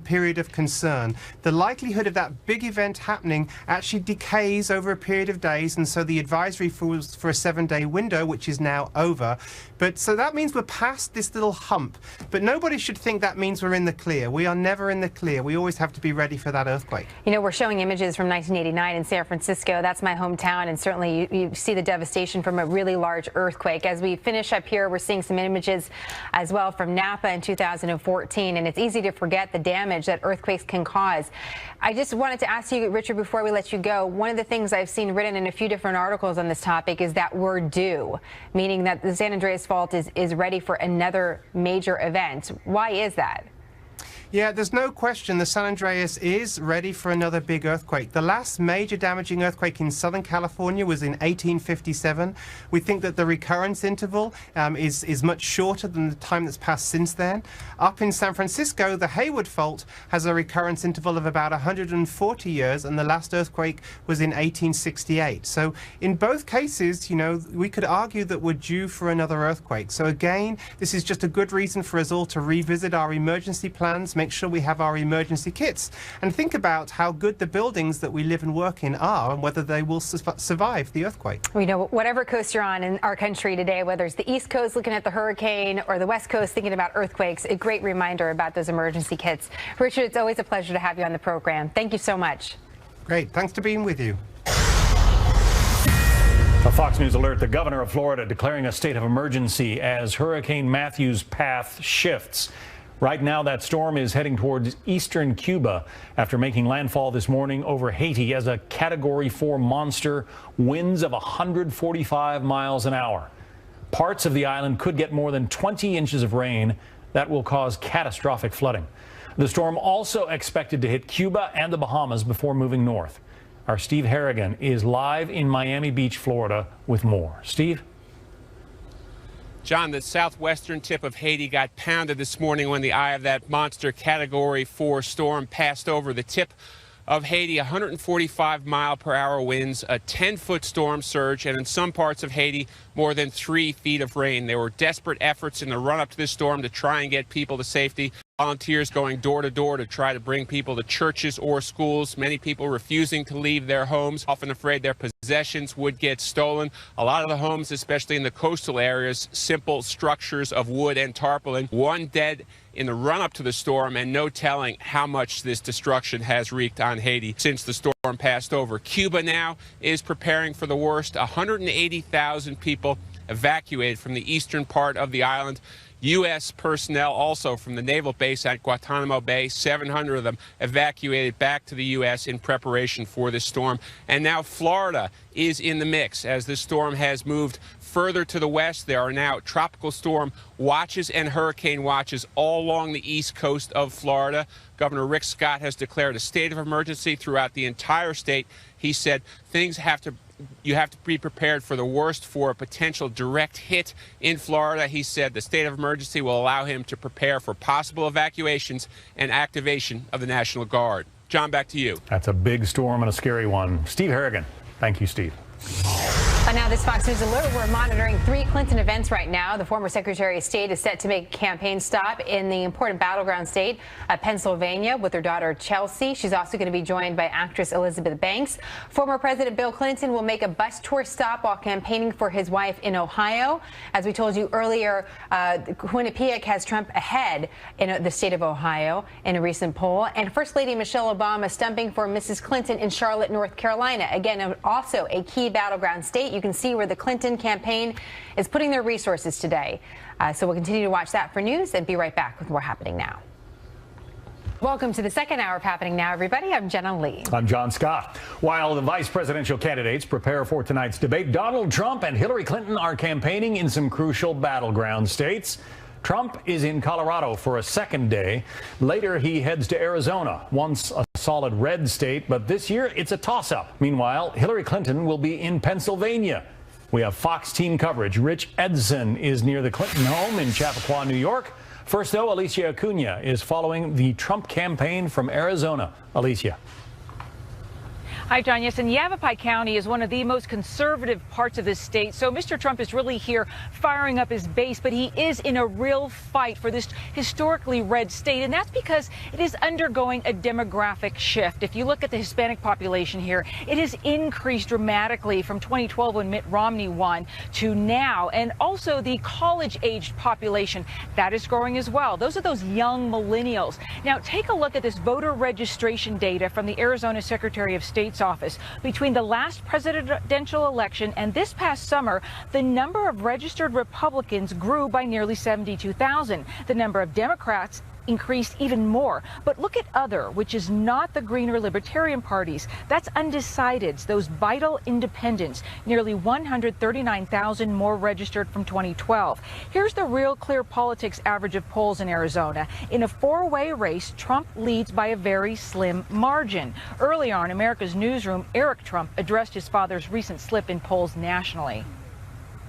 period of concern. The likelihood of that big event happening actually decays over a period of days, and so the advisory was for a 7-day window, which is now over. But so that means we're past this little hump, but nobody should think that means we're in the clear. We are never in the clear. We always have to be ready for that earthquake. You know, we're showing images from 1989 in San Francisco. That's my hometown, and certainly you see the devastation from a really large earthquake. As we finish up here, we're seeing some images as well from Napa in 2014, and it's easy to forget the damage that earthquakes can cause. I just wanted to ask you, Richard, before we let you go, one of the things I've seen written in a few different articles on this topic is that we're due, meaning that the San Andreas Fault is ready for another major event. Why is that? Yeah, there's no question the San Andreas is ready for another big earthquake. The last major damaging earthquake in Southern California was in 1857. We think that the recurrence interval is much shorter than the time that's passed since then. Up in San Francisco, the Hayward Fault has a recurrence interval of about 140 years, and the last earthquake was in 1868. So in both cases, you know, we could argue that we're due for another earthquake. So again, this is just a good reason for us all to revisit our emergency plans, make make sure we have our emergency kits and think about how good the buildings that we live and work in are and whether they will survive the earthquake. We know whatever coast you're on in our country today, whether it's the East Coast looking at the hurricane or the West Coast thinking about earthquakes, a great reminder about those emergency kits. Richard, it's always a pleasure to have you on the program. Thank you so much. Great. Thanks for being with you. A Fox News alert, the governor of Florida declaring a state of emergency as Hurricane Matthew's path shifts. Right now, that storm is heading towards eastern Cuba after making landfall this morning over Haiti as a Category 4 monster, winds of 145 miles an hour. Parts of the island could get more than 20 inches of rain. That will cause catastrophic flooding. The storm also expected to hit Cuba and the Bahamas before moving north. Our Steve Harrigan is live in Miami Beach, Florida, with more. Steve? John, the southwestern tip of Haiti got pounded this morning when the eye of that monster Category 4 storm passed over the tip of Haiti. 145-mile-per-hour winds, a 10-foot storm surge, and in some parts of Haiti, more than 3 feet of rain. There were desperate efforts in the run-up to this storm to try and get people to safety. Volunteers going door to door to try to bring people to churches or schools. Many people refusing to leave their homes, often afraid their possessions would get stolen. A lot of the homes, especially in the coastal areas, simple structures of wood and tarpaulin. One dead in the run-up to the storm, and no telling how much this destruction has wreaked on Haiti since the storm passed over. Cuba now is preparing for the worst. 180,000 people evacuated from the eastern part of the island. U.S. personnel also from the naval base at Guantanamo Bay, 700 of them evacuated back to the U.S. in preparation for this storm. And now Florida is in the mix as this storm has moved further to the west. There are now tropical storm watches and hurricane watches all along the east coast of Florida. Governor Rick Scott has declared a state of emergency throughout the entire state. He said you have to be prepared for the worst for a potential direct hit in Florida. He said the state of emergency will allow him to prepare for possible evacuations and activation of the National Guard. John, back to you. That's a big storm and a scary one. Steve Harrigan. Thank you, Steve. And now this Fox News alert. We're monitoring 3 Clinton events right now. The former Secretary of State is set to make a campaign stop in the important battleground state of Pennsylvania with her daughter Chelsea. She's also going to be joined by actress Elizabeth Banks. Former President Bill Clinton will make a bus tour stop while campaigning for his wife in Ohio. As we told you earlier, Quinnipiac has Trump ahead in the state of Ohio in a recent poll. And First Lady Michelle Obama stumping for Mrs. Clinton in Charlotte, North Carolina. Again, also a key battleground state. You can see where the Clinton campaign is putting their resources today. So we'll continue to watch that for news and be right back with more Happening Now. Welcome to the second hour of Happening Now, everybody. I'm Jenna Lee. I'm John Scott. While the vice presidential candidates prepare for tonight's debate, Donald Trump and Hillary Clinton are campaigning in some crucial battleground states. Trump is in Colorado for a second day. Later, he heads to Arizona, once a solid red state, but this year it's a toss-up. Meanwhile, Hillary Clinton will be in Pennsylvania. We have Fox team coverage. Rich Edson is near the Clinton home in Chappaqua, New York. First, though, Alicia Acuna is following the Trump campaign from Arizona. Alicia. Hi, John. Yes, and Yavapai County is one of the most conservative parts of this state. So Mr. Trump is really here firing up his base, but he is in a real fight for this historically red state. And that's because it is undergoing a demographic shift. If you look at the Hispanic population here, it has increased dramatically from 2012 when Mitt Romney won to now. And also the college-aged population, that is growing as well. Those are those young millennials. Now, take a look at this voter registration data from the Arizona Secretary of State's office. Between the last presidential election and this past summer, the number of registered Republicans grew by nearly 72,000. The number of Democrats increased even more. But look at other, which is not the Green or Libertarian parties. That's undecideds, those vital independents, nearly 139,000 more registered from 2012. Here's the Real Clear Politics average of polls in Arizona. In a four-way race, Trump leads by a very slim margin. Early on, America's Newsroom, Eric Trump addressed his father's recent slip in polls nationally.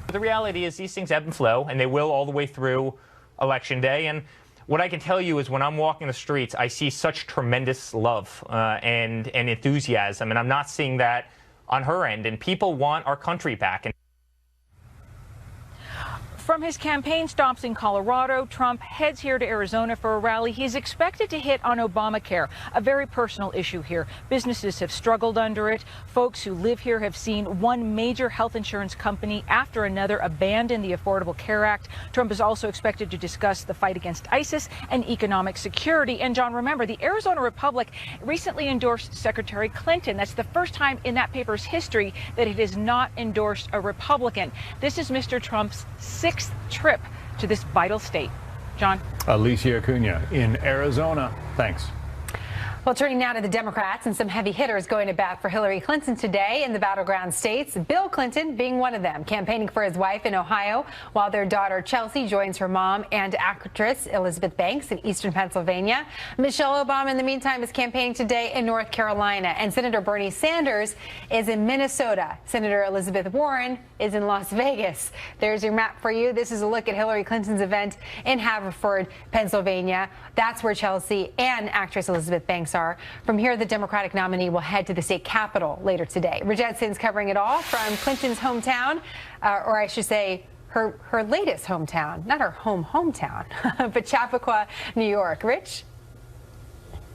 The reality is these things ebb and flow, and they will all the way through Election Day. And what I can tell you is when I'm walking the streets, I see such tremendous love and enthusiasm, and I'm not seeing that on her end. And people want our country back. From From his campaign stops in Colorado, Trump heads here to Arizona for a rally. He's expected to hit on Obamacare, a very personal issue here. Businesses have struggled under it. Folks who live here have seen one major health insurance company after another abandon the Affordable Care Act. Trump is also expected to discuss the fight against ISIS and economic security. And John, remember, the Arizona Republic recently endorsed Secretary Clinton. That's the first time in that paper's history that it has not endorsed a Republican. This is Mr. Trump's sixth trip to this vital state. John. Alicia Acuna in Arizona. Thanks. Well, turning now to the Democrats and some heavy hitters going to bat for Hillary Clinton today in the battleground states. Bill Clinton being one of them, campaigning for his wife in Ohio, while their daughter Chelsea joins her mom and actress Elizabeth Banks in eastern Pennsylvania. Michelle Obama, in the meantime, is campaigning today in North Carolina, and Senator Bernie Sanders is in Minnesota. Senator Elizabeth Warren is in Las Vegas. There's your map for you. This is a look at Hillary Clinton's event in Haverford, Pennsylvania. That's where Chelsea and actress Elizabeth Banks are. From here, the Democratic nominee will head to the state capitol later today. Bridget Sinn's covering it all from Clinton's hometown, or I should say her latest hometown, not her hometown, but Chappaqua, New York. Rich?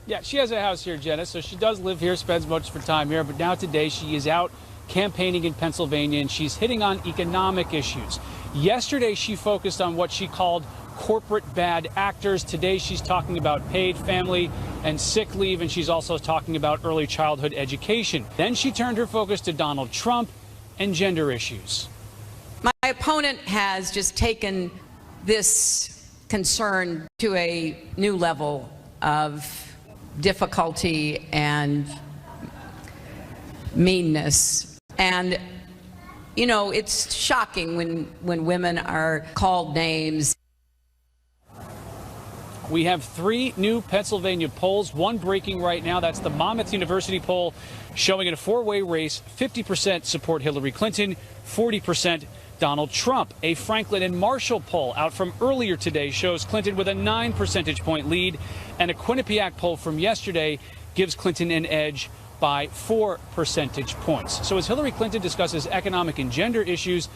Yeah, she has a house here, Jenna, so she does live here, spends much of her time here, but now today she is out campaigning in Pennsylvania, and she's hitting on economic issues. Yesterday, she focused on what she called corporate bad actors. Today, she's talking about paid family and sick leave, and she's also talking about early childhood education. Then she turned her focus to Donald Trump and gender issues. My opponent has just taken this concern to a new level of difficulty and meanness. And, you know, it's shocking when women are called names. We have 3 new Pennsylvania polls, one breaking right now. That's the Monmouth University poll showing in a 4-way race, 50% support Hillary Clinton, 40% Donald Trump. A Franklin and Marshall poll out from earlier today shows Clinton with a 9 percentage point lead, and a Quinnipiac poll from yesterday gives Clinton an edge by 4 percentage points. So as Hillary Clinton discusses economic and gender issues,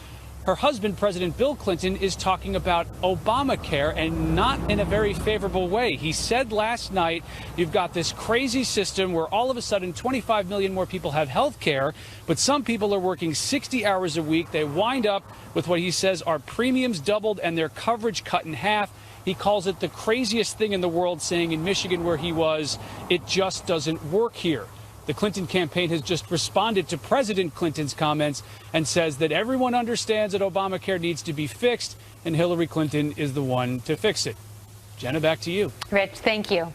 her husband, President Bill Clinton, is talking about Obamacare, and not in a very favorable way. He said last night, you've got this crazy system where all of a sudden 25 million more people have health care, but some people are working 60 hours a week. They wind up with what he says are premiums doubled and their coverage cut in half. He calls it the craziest thing in the world, saying in Michigan, where he was, it just doesn't work here. The Clinton campaign has just responded to President Clinton's comments and says that everyone understands that Obamacare needs to be fixed, and Hillary Clinton is the one to fix it. Jenna, back to you. Rich, thank you.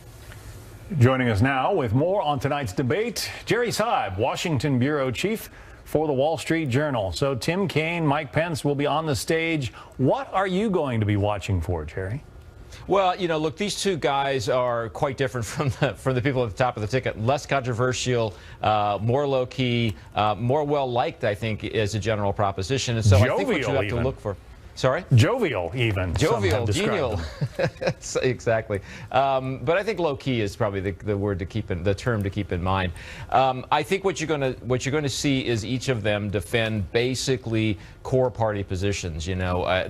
Joining us now with more on tonight's debate, Jerry Seib, Washington bureau chief for the Wall Street Journal. So Tim Kaine, Mike Pence will be on the stage. What are you going to be watching for, Jerry? Well, you know, look, these two guys are quite different from the people at the top of the ticket. Less controversial, more low-key, more well-liked, I think, as a general proposition. And so I think what you have to look for. Sorry? Jovial, even. Jovial, genial. Exactly. But I think low-key is probably the word to keep in, the term to keep in mind. I think what you're going to see is each of them defend basically core party positions. You know,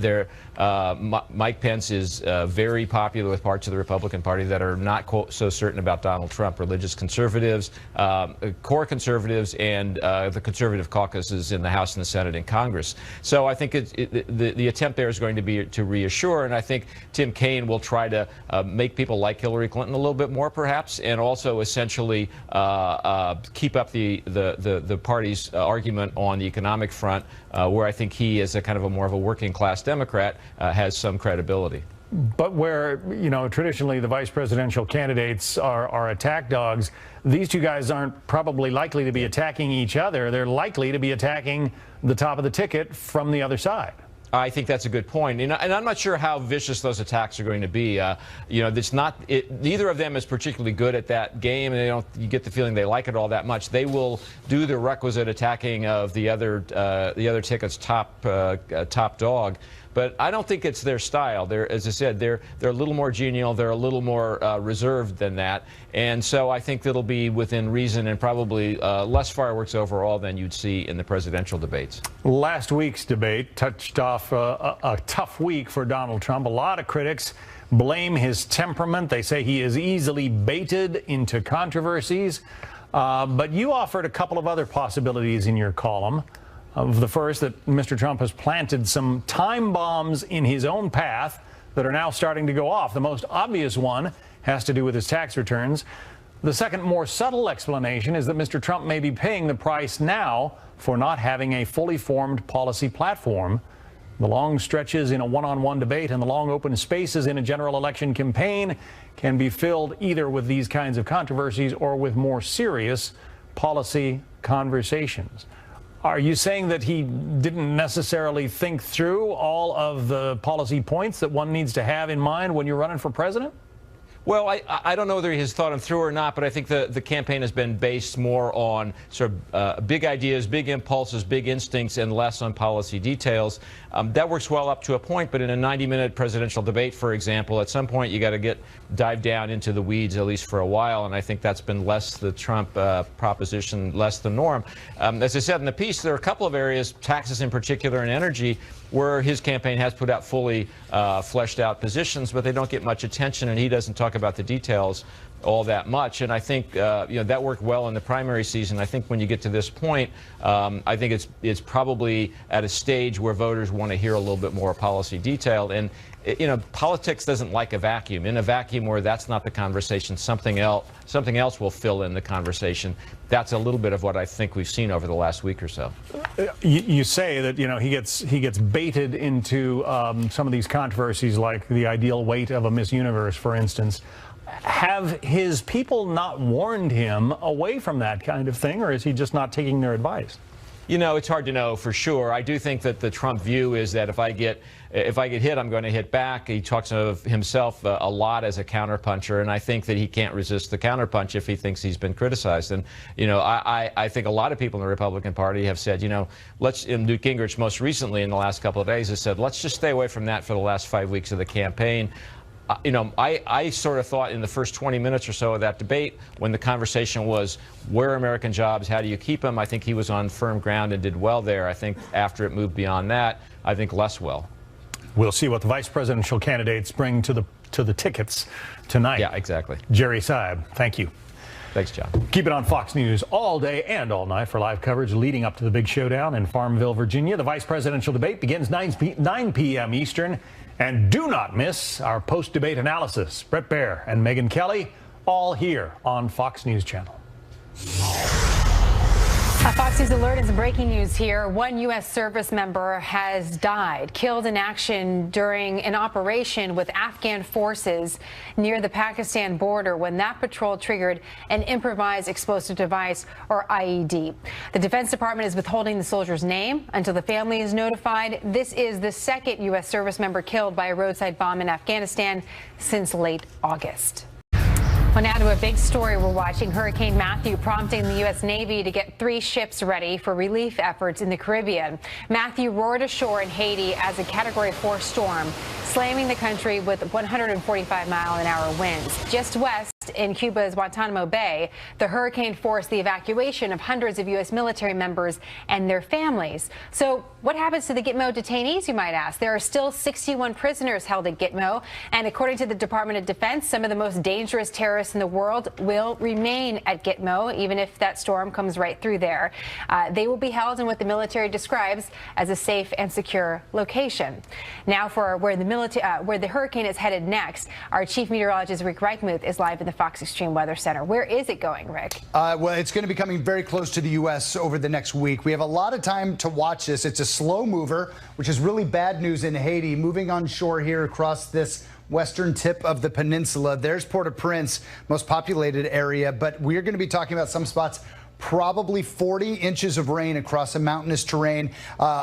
Mike Pence is very popular with parts of the Republican Party that are not so certain about Donald Trump. Religious conservatives, core conservatives, and the conservative caucuses in the House and the Senate and Congress. So I think the attempt there is going to be to reassure, and I think Tim Kaine will try to make people like Hillary Clinton a little bit more, perhaps, and also essentially keep up the party's argument on the economic front, where I think he, as a kind of a more of a working class Democrat, has some credibility. But where, you know, traditionally the vice presidential candidates are attack dogs, these two guys aren't probably likely to be attacking each other. They're likely to be attacking the top of the ticket from the other side. I think that's a good point, and I'm not sure how vicious those attacks are going to be. You know, neither of them is particularly good at that game, and you get the feeling they like it all that much. They will do the requisite attacking of the other ticket's top dog. but I don't think it's their style. As I said, they're a little more genial. They're a little more reserved than that. And so I think that'll be within reason and probably less fireworks overall than you'd see in the presidential debates. Last week's debate touched off a tough week for Donald Trump. A lot of critics blame his temperament. They say he is easily baited into controversies. But you offered a couple of other possibilities in your column. Of the first, that Mr. Trump has planted some time bombs in his own path that are now starting to go off. The most obvious one has to do with his tax returns. The second, more subtle explanation is that Mr. Trump may be paying the price now for not having a fully formed policy platform. The long stretches in a one-on-one debate and the long open spaces in a general election campaign can be filled either with these kinds of controversies or with more serious policy conversations. Are you saying that he didn't necessarily think through all of the policy points that one needs to have in mind when you're running for president? Well, I don't know whether he's thought them through or not, but I think the campaign has been based more on sort of big ideas, big impulses, big instincts, and less on policy details. That works well up to a point, but in a 90-minute presidential debate, for example, at some point you got to dive down into the weeds, at least for a while, and I think that's been less the Trump proposition, less the norm. As I said in the piece, there are a couple of areas, taxes in particular and energy, where his campaign has put out fully fleshed out positions, but they don't get much attention, and he doesn't talk about the details all that much. And I think that worked well in the primary season. I think when you get to this point, I think it's probably at a stage where voters want to hear a little bit more policy detail. And politics doesn't like a vacuum. In a vacuum where that's not the conversation, something else will fill in the conversation. That's a little bit of what I think we've seen over the last week or so. You say that he gets baited into some of these controversies, like the ideal weight of a Miss Universe, for instance. Have his people not warned him away from that kind of thing, or is he just not taking their advice? It's hard to know for sure. I do think that the Trump view is that if I get hit, I'm going to hit back. He talks of himself a lot as a counterpuncher, and I think that he can't resist the counterpunch if he thinks he's been criticized. And I think a lot of people in the Republican Party have said, and Newt Gingrich most recently in the last couple of days has said, let's just stay away from that for the last 5 weeks of the campaign. I sort of thought in the first 20 minutes or so of that debate, when the conversation was, where are American jobs, how do you keep them, I think he was on firm ground and did well there. I think after it moved beyond that, I think less well. We'll see what the vice presidential candidates bring to the tickets tonight. Yeah, exactly. Jerry Seib, thank you. Thanks, John. Keep it on Fox News all day and all night for live coverage leading up to the big showdown in Farmville, Virginia. The vice presidential debate begins 9 p.m. Eastern. And do not miss our post-debate analysis. Brett Baer and Megyn Kelly, all here on Fox News Channel. A Fox News alert and some breaking news here. One U.S. service member has died, killed in action during an operation with Afghan forces near the Pakistan border when that patrol triggered an improvised explosive device, or IED. The Defense Department is withholding the soldier's name until the family is notified. This is the second U.S. service member killed by a roadside bomb in Afghanistan since late August. Well, now to a big story we're watching. Hurricane Matthew prompting the U.S. Navy to get 3 ships ready for relief efforts in the Caribbean. Matthew roared ashore in Haiti as a Category 4 storm, slamming the country with 145-mile-an-hour winds. Just west in Cuba's Guantanamo Bay, the hurricane forced the evacuation of hundreds of U.S. military members and their families. So what happens to the Gitmo detainees, you might ask? There are still 61 prisoners held at Gitmo, and according to the Department of Defense, some of the most dangerous terrorists in the world will remain at Gitmo, even if that storm comes right through there. They will be held in what the military describes as a safe and secure location. Now for where the hurricane is headed next, our chief meteorologist Rick Reichmuth is live in the Fox Extreme Weather Center. Where is it going, Rick? Well, it's going to be coming very close to the U.S. over the next week. We have a lot of time to watch this. It's a slow mover, which is really bad news in Haiti, moving on shore here across this western tip of the peninsula. There's Port-au-Prince, most populated area, but we're going to be talking about some spots, probably 40 inches of rain across a mountainous terrain,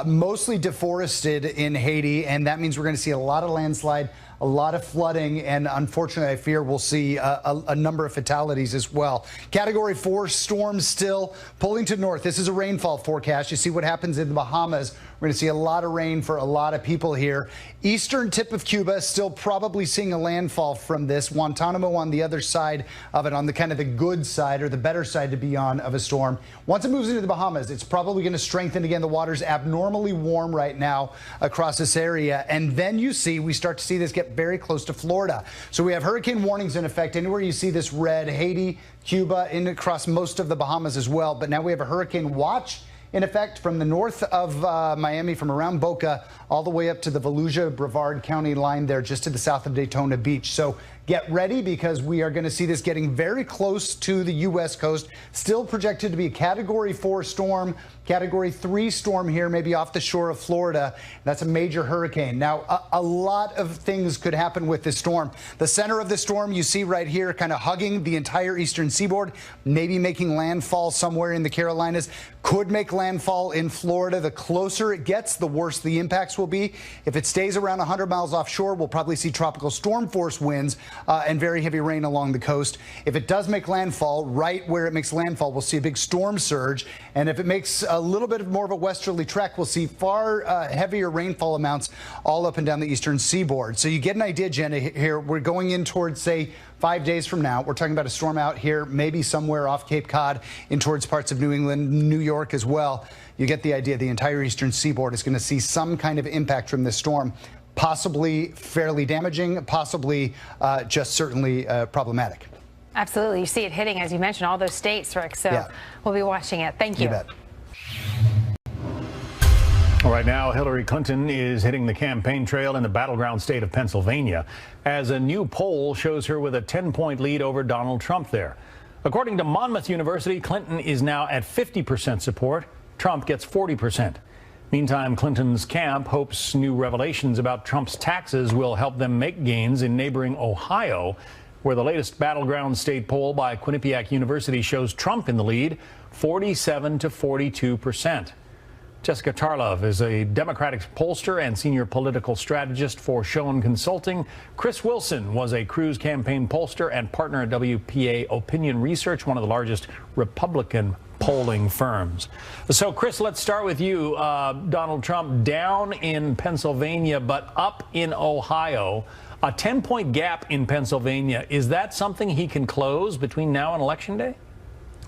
mostly deforested in Haiti, and that means we're going to see a lot of landslide, a lot of flooding, and unfortunately, I fear we'll see a number of fatalities as well. Category 4 storm still pulling to north. This is a rainfall forecast. You see what happens in the Bahamas. We're going to see a lot of rain for a lot of people here. Eastern tip of Cuba still probably seeing a landfall from this. Guantanamo on the other side of it, on the kind of the good side or the better side to be on of a storm. Once it moves into the Bahamas, it's probably going to strengthen again. The water's abnormally warm right now across this area. And then we start to see this get very close to Florida. So we have hurricane warnings in effect. Anywhere you see this red, Haiti, Cuba, and across most of the Bahamas as well. But now we have a hurricane watch in effect from the north of Miami, from around Boca all the way up to the Volusia-Brevard County line there, just to the south of Daytona Beach. So get ready, because we are going to see this getting very close to the U.S. coast. Still projected to be a Category 4 storm, Category 3 storm here, maybe off the shore of Florida. That's a major hurricane. Now, a lot of things could happen with this storm. The center of the storm you see right here, kind of hugging the entire eastern seaboard, maybe making landfall somewhere in the Carolinas, could make landfall in Florida. The closer it gets, the worse the impacts will be. If it stays around 100 miles offshore, we'll probably see tropical storm force winds and very heavy rain along the coast. If it does make landfall, right where it makes landfall, we'll see a big storm surge. And if it makes a little bit more of a westerly trek, we'll see far heavier rainfall amounts all up and down the eastern seaboard. So you get an idea, Jenna, here. We're going in towards, say, 5 days from now. We're talking about a storm out here, maybe somewhere off Cape Cod, in towards parts of New England, New York as well. You get the idea. The entire eastern seaboard is going to see some kind of impact from this storm. Possibly fairly damaging, possibly just certainly problematic. Absolutely. You see it hitting, as you mentioned, all those states, Rick. So yeah, we'll be watching it. Thank you. You bet. All right, now Hillary Clinton is hitting the campaign trail in the battleground state of Pennsylvania, as a new poll shows her with a 10-point lead over Donald Trump there. According to Monmouth University, Clinton is now at 50% support. Trump gets 40%. Meantime, Clinton's camp hopes new revelations about Trump's taxes will help them make gains in neighboring Ohio, where the latest battleground state poll by Quinnipiac University shows Trump in the lead, 47 to 42%. Jessica Tarlov is a Democratic pollster and senior political strategist for Schoen Consulting. Chris Wilson was a Cruz campaign pollster and partner at WPA Opinion Research, one of the largest Republican polling firms. So, Chris, let's start with you. Donald Trump down in Pennsylvania, but up in Ohio. A 10-point gap in Pennsylvania. Is that something he can close between now and Election Day?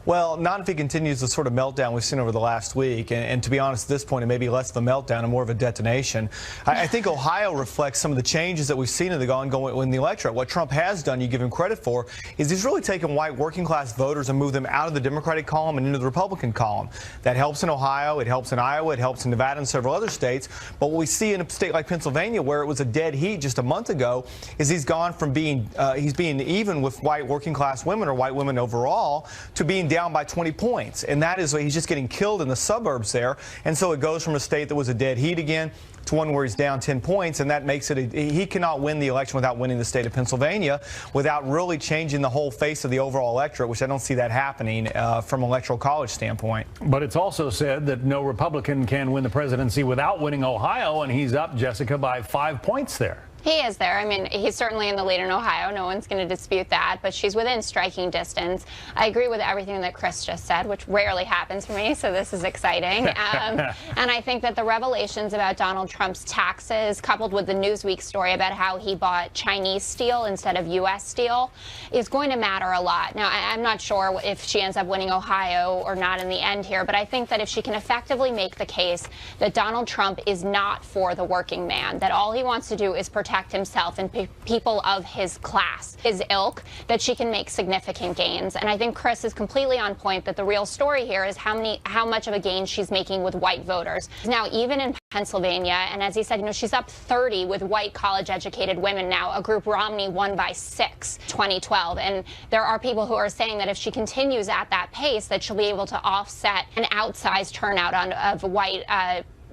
Well, not if he continues the sort of meltdown we've seen over the last week. And to be honest, at this point, it may be less of a meltdown and more of a detonation. I think Ohio reflects some of the changes that we've seen in the ongoing in the electorate. What Trump has done, you give him credit for, is he's really taken white working class voters and moved them out of the Democratic column and into the Republican column. That helps in Ohio, it helps in Iowa, it helps in Nevada and several other states. But what we see in a state like Pennsylvania, where it was a dead heat just a month ago, is he's gone from being even with white working class women or white women overall to being down by 20 points. And that is, he's just getting killed in the suburbs there. And so it goes from a state that was a dead heat again to one where he's down 10 points. And that makes it, he cannot win the election without winning the state of Pennsylvania, without really changing the whole face of the overall electorate, which I don't see that happening from an electoral college standpoint. But it's also said that no Republican can win the presidency without winning Ohio. And he's up, Jessica, by 5 points there. He is there. I mean, he's certainly in the lead in Ohio. No one's going to dispute that, but she's within striking distance. I agree with everything that Chris just said, which rarely happens for me, so this is exciting. And I think that the revelations about Donald Trump's taxes, coupled with the Newsweek story about how he bought Chinese steel instead of U.S. steel, is going to matter a lot. Now, I'm not sure if she ends up winning Ohio or not in the end here, but I think that if she can effectively make the case that Donald Trump is not for the working man, that all he wants to do is protect himself and people of his class, his ilk, that she can make significant gains. And I think Chris is completely on point that the real story here is how much of a gain she's making with white voters. Now, even in Pennsylvania, and as he said, she's up 30 with white college-educated women now, a group Romney won by 6, 2012. And there are people who are saying that if she continues at that pace, that she'll be able to offset an outsized turnout of white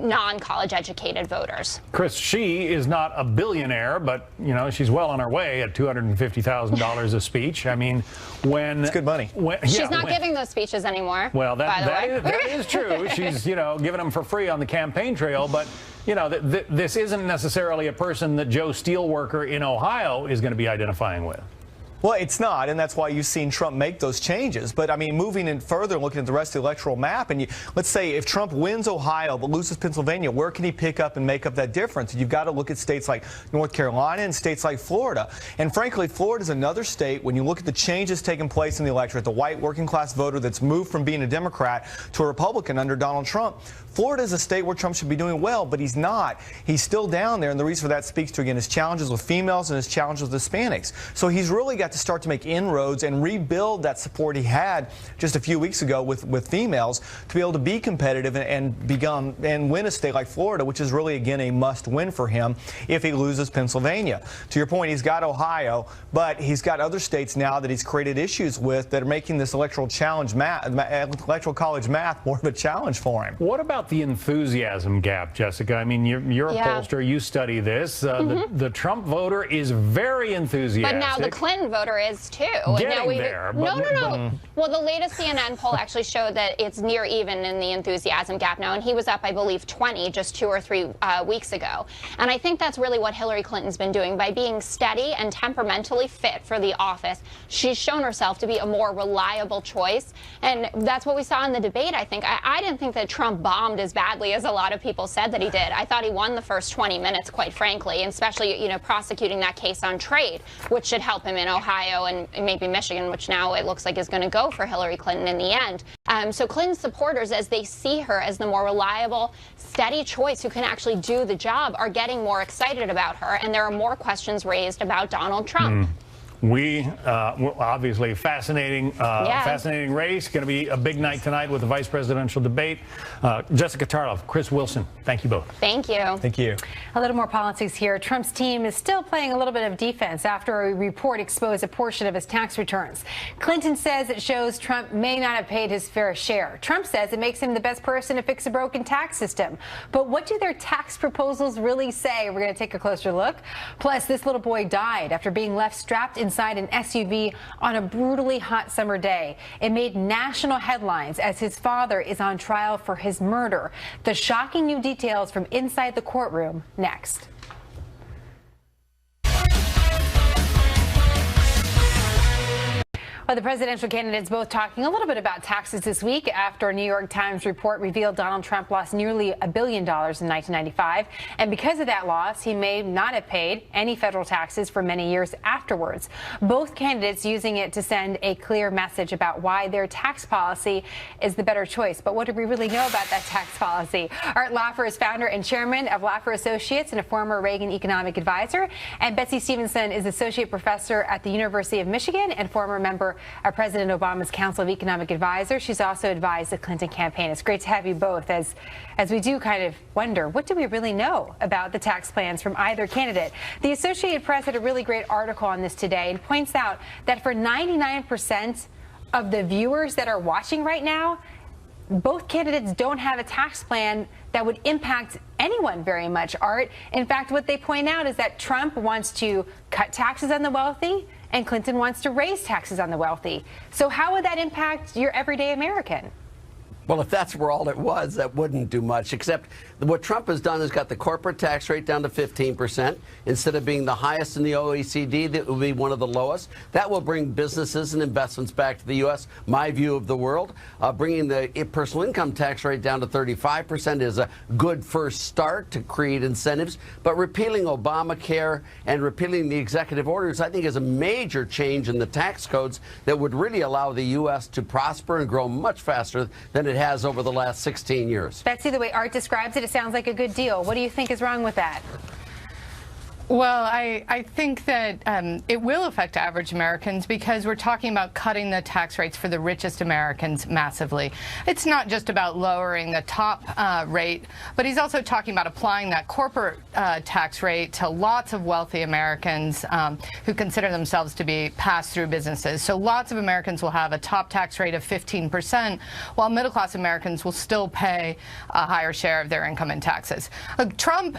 non-college educated voters. Chris, she is not a billionaire, but she's well on her way at $250,000 a speech. I mean, it's good money. She's not giving those speeches anymore. Well, that is true. She's giving them for free on the campaign trail, but you know, this isn't necessarily a person that Joe Steelworker in Ohio is going to be identifying with. Well, it's not, and that's why you've seen Trump make those changes. But, I mean, moving in further, looking at the rest of the electoral map, and let's say if Trump wins Ohio but loses Pennsylvania, where can he pick up and make up that difference? You've got to look at states like North Carolina and states like Florida. And, frankly, Florida is another state, when you look at the changes taking place in the electorate, the white working-class voter that's moved from being a Democrat to a Republican under Donald Trump. Florida is a state where Trump should be doing well, but he's not. He's still down there, and the reason for that speaks to, again, his challenges with females and his challenges with Hispanics. So he's really got to start to make inroads and rebuild that support he had just a few weeks ago with females to be able to be competitive and win a state like Florida, which is really, again, a must-win for him if he loses Pennsylvania. To your point, he's got Ohio, but he's got other states now that he's created issues with that are making this electoral college math more of a challenge for him. What about the enthusiasm gap, Jessica? I mean, you're a pollster. You study this. The Trump voter is very enthusiastic. But now the Clinton voter is too. Getting there. No. Well, the latest CNN poll actually showed that it's near even in the enthusiasm gap now, and he was up, I believe, 20 just 2 or 3 weeks ago. And I think that's really what Hillary Clinton's been doing. By being steady and temperamentally fit for the office, she's shown herself to be a more reliable choice. And that's what we saw in the debate, I think. I didn't think that Trump bombed as badly as a lot of people said that he did. I thought he won the first 20 minutes, quite frankly, and especially, you know, prosecuting that case on trade, which should help him in Ohio and maybe Michigan, which now it looks like is going to go for Hillary Clinton in the end. So Clinton's supporters, as they see her as the more reliable, steady choice who can actually do the job, are getting more excited about her, and there are more questions raised about Donald Trump. Obviously fascinating race. Going to be a big night tonight with the vice presidential debate. Jessica Tarlov, Chris Wilson, thank you both. Thank you. Thank you. A little more politics here. Trump's team is still playing a little bit of defense after a report exposed a portion of his tax returns. Clinton says it shows Trump may not have paid his fair share. Trump says it makes him the best person to fix a broken tax system. But what do their tax proposals really say? We're going to take a closer look. Plus, this little boy died after being left strapped inside an SUV on a brutally hot summer day. It made national headlines as his father is on trial for his murder. The shocking new details from inside the courtroom next. Well, the presidential candidates both talking a little bit about taxes this week after a New York Times report revealed Donald Trump lost nearly $1 billion in 1995. And because of that loss, he may not have paid any federal taxes for many years afterwards. Both candidates using it to send a clear message about why their tax policy is the better choice. But what do we really know about that tax policy? Art Laffer is founder and chairman of Laffer Associates and a former Reagan economic advisor. And Betsy Stevenson is associate professor at the University of Michigan and former member of President Obama's Council of Economic Advisors. She's also advised the Clinton campaign. It's great to have you both as we do kind of wonder, what do we really know about the tax plans from either candidate? The Associated Press had a really great article on this today and points out that for 99% of the viewers that are watching right now, both candidates don't have a tax plan that would impact anyone very much, Art. In fact, what they point out is that Trump wants to cut taxes on the wealthy and Clinton wants to raise taxes on the wealthy. So how would that impact your everyday American? Well, if that's where all it was, that wouldn't do much, except what Trump has done is got the corporate tax rate down to 15%. Instead of being the highest in the OECD, that will be one of the lowest. That will bring businesses and investments back to the U.S., my view of the world. Bringing the personal income tax rate down to 35% is a good first start to create incentives. But repealing Obamacare and repealing the executive orders, I think, is a major change in the tax codes that would really allow the U.S. to prosper and grow much faster than it has over the last 16 years. Betsy, the way Art describes it, it sounds like a good deal. What do you think is wrong with that? Well, I think that it will affect average Americans because we're talking about cutting the tax rates for the richest Americans massively. It's not just about lowering the top rate, but he's also talking about applying that corporate tax rate to lots of wealthy Americans who consider themselves to be pass-through businesses. So lots of Americans will have a top tax rate of 15%, while middle-class Americans will still pay a higher share of their income in taxes. Trump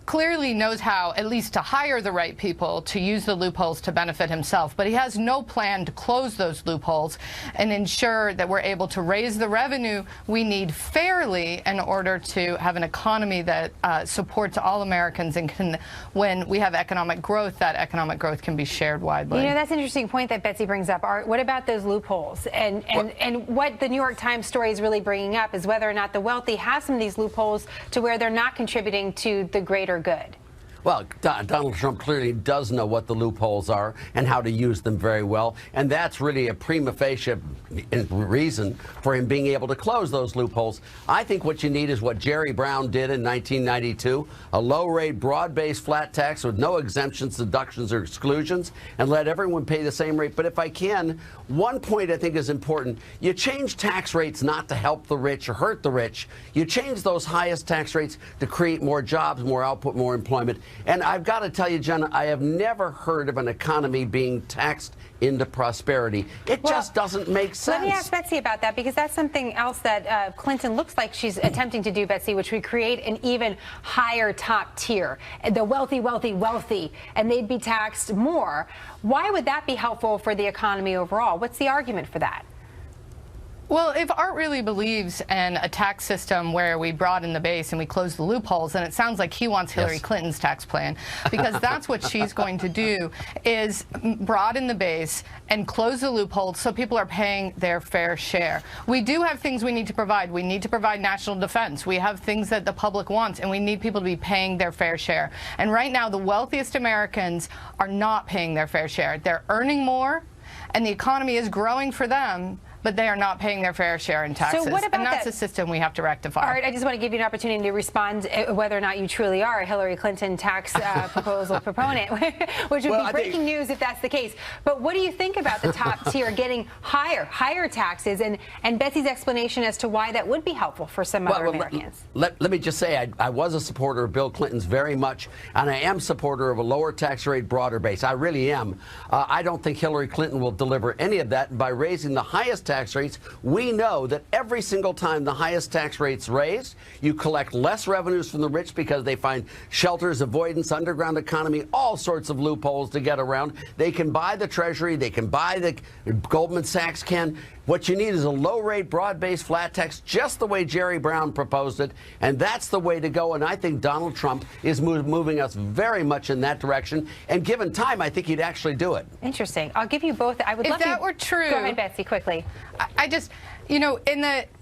clearly knows how, at least to hire the right people, to use the loopholes to benefit himself. But he has no plan to close those loopholes and ensure that we're able to raise the revenue we need fairly in order to have an economy that supports all Americans, and can, when we have economic growth, that economic growth can be shared widely. You know, that's an interesting point that Betsy brings up. Art, what about those loopholes? And what the New York Times story is really bringing up is whether or not the wealthy have some of these loopholes to where they're not contributing to the greater good. Well, Donald Trump clearly does know what the loopholes are and how to use them very well, and that's really a prima facie reason for him being able to close those loopholes. I think what you need is what Jerry Brown did in 1992, a low-rate, broad-based flat tax with no exemptions, deductions, or exclusions, and let everyone pay the same rate. But if I can, one point I think is important. You change tax rates not to help the rich or hurt the rich. You change those highest tax rates to create more jobs, more output, more employment. And I've got to tell you, Jenna, I have never heard of an economy being taxed into prosperity. It just doesn't make sense. Let me ask Betsy about that, because that's something else that Clinton looks like she's attempting to do, Betsy, which would create an even higher top tier. The wealthy, wealthy, wealthy, and they'd be taxed more. Why would that be helpful for the economy overall? What's the argument for that? Well, if Art really believes in a tax system where we broaden the base and we close the loopholes, then it sounds like he wants Hillary Clinton's tax plan, because that's what she's going to do, is broaden the base and close the loopholes so people are paying their fair share. We do have things we need to provide. We need to provide national defense. We have things that the public wants, and we need people to be paying their fair share. And right now, the wealthiest Americans are not paying their fair share. They're earning more, and the economy is growing for them, but they are not paying their fair share in taxes. So what about and that's a system we have to rectify. All right, I just want to give you an opportunity to respond whether or not you truly are a Hillary Clinton tax proposal proponent, which would be breaking news if that's the case. But what do you think about the top tier getting higher taxes, and Betsy's explanation as to why that would be helpful for some other Americans? Let me just say, I was a supporter of Bill Clinton's very much, and I am supporter of a lower tax rate, broader base. I really am. I don't think Hillary Clinton will deliver any of that. By raising the highest tax rates, we know that every single time the highest tax rates raised, you collect less revenues from the rich because they find shelters, avoidance, underground economy, all sorts of loopholes to get around. They can buy the Treasury, they can buy the Goldman Sachs can. What you need is a low-rate, broad-based flat tax, just the way Jerry Brown proposed it, and that's the way to go. And I think Donald Trump is moving us very much in that direction. And given time, I think he'd actually do it. Interesting. I'll give you both. I would love if that were true. Go ahead, Betsy, quickly. I just, you know,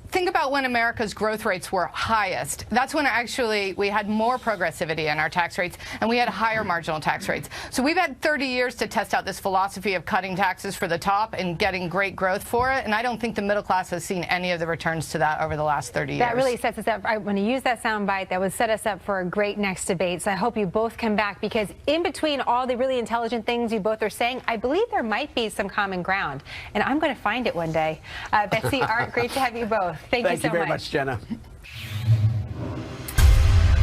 think about when America's growth rates were highest. That's when actually we had more progressivity in our tax rates, and we had higher marginal tax rates. So we've had 30 years to test out this philosophy of cutting taxes for the top and getting great growth for it, and I don't think the middle class has seen any of the returns to that over the last 30 years. That really sets us up. I want to use that soundbite. That would set us up for a great next debate. So I hope you both come back, because in between all the really intelligent things you both are saying, I believe there might be some common ground, and I'm going to find it one day. Betsy, Art, great to have you both. Thank you so very much, Jenna.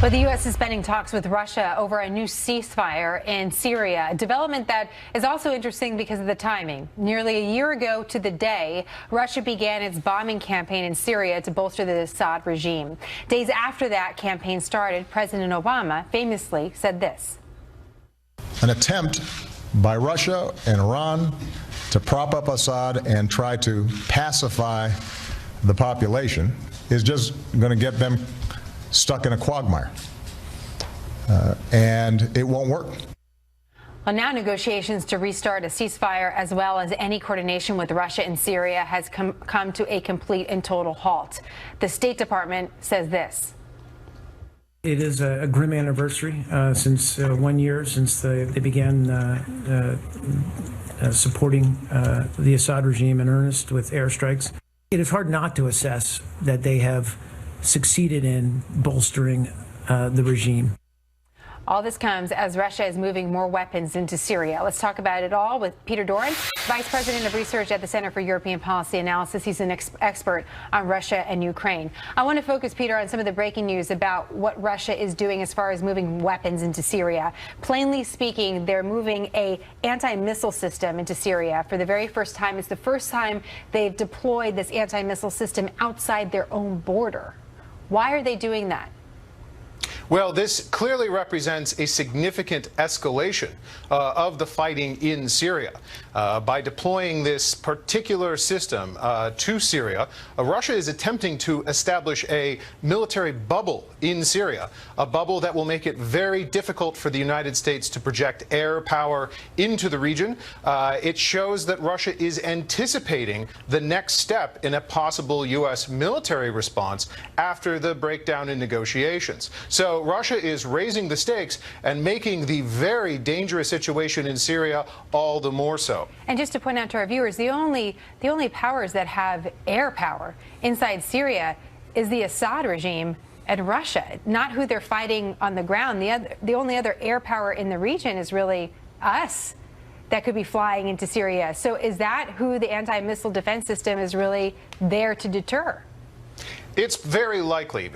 Well, the U.S. is suspending talks with Russia over a new ceasefire in Syria, a development that is also interesting because of the timing. Nearly a year ago to the day, Russia began its bombing campaign in Syria to bolster the Assad regime. Days after that campaign started, President Obama famously said this. An attempt by Russia and Iran to prop up Assad and try to pacify the population is just going to get them stuck in a quagmire, and it won't work. Well, now negotiations to restart a ceasefire, as well as any coordination with Russia and Syria, has come to a complete and total halt. The State Department says this. It is a grim anniversary since 1 year since they began supporting the Assad regime in earnest with airstrikes. It is hard not to assess that they have succeeded in bolstering the regime. All this comes as Russia is moving more weapons into Syria. Let's talk about it all with Peter Doran, Vice President of Research at the Center for European Policy Analysis. He's an expert on Russia and Ukraine. I want to focus, Peter, on some of the breaking news about what Russia is doing as far as moving weapons into Syria. Plainly speaking, they're moving an anti-missile system into Syria for the very first time. It's the first time they've deployed this anti-missile system outside their own border. Why are they doing that? Well, this clearly represents a significant escalation of the fighting in Syria. By deploying this particular system to Syria, Russia is attempting to establish a military bubble in Syria, a bubble that will make it very difficult for the United States to project air power into the region. It shows that Russia is anticipating the next step in a possible U.S. military response after the breakdown in negotiations. So Russia is raising the stakes and making the very dangerous situation in Syria all the more so. And just to point out to our viewers, the only powers that have air power inside Syria is the Assad regime and Russia, not who they're fighting on the ground. The only other air power in the region is really us that could be flying into Syria. So is that who the anti-missile defense system is really there to deter? It's very likely.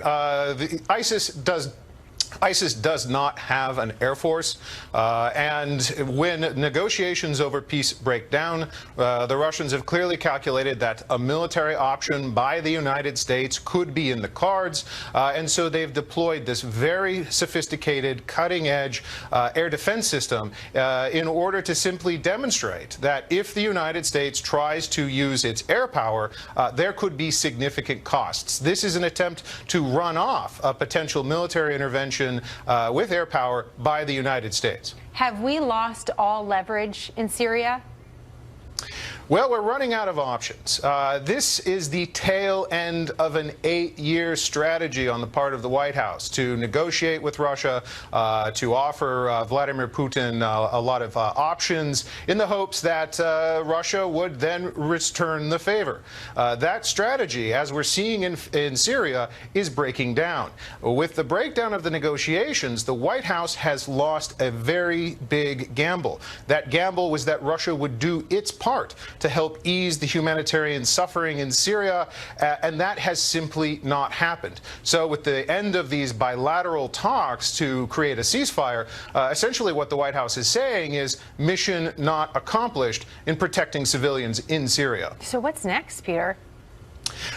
ISIS does not have an air force, and when negotiations over peace break down, the Russians have clearly calculated that a military option by the United States could be in the cards, and so they've deployed this very sophisticated, cutting-edge air defense system in order to simply demonstrate that if the United States tries to use its air power, there could be significant costs. This is an attempt to run off a potential military intervention with air power by the United States. Have we lost all leverage in Syria? Well, we're running out of options. This is the tail end of an 8-year strategy on the part of the White House to negotiate with Russia, to offer Vladimir Putin a lot of options in the hopes that Russia would then return the favor. That strategy, as we're seeing in Syria, is breaking down. With the breakdown of the negotiations, the White House has lost a very big gamble. That gamble was that Russia would do its part to help ease the humanitarian suffering in Syria, and that has simply not happened. So with the end of these bilateral talks to create a ceasefire, essentially what the White House is saying is mission not accomplished in protecting civilians in Syria. So what's next, Peter?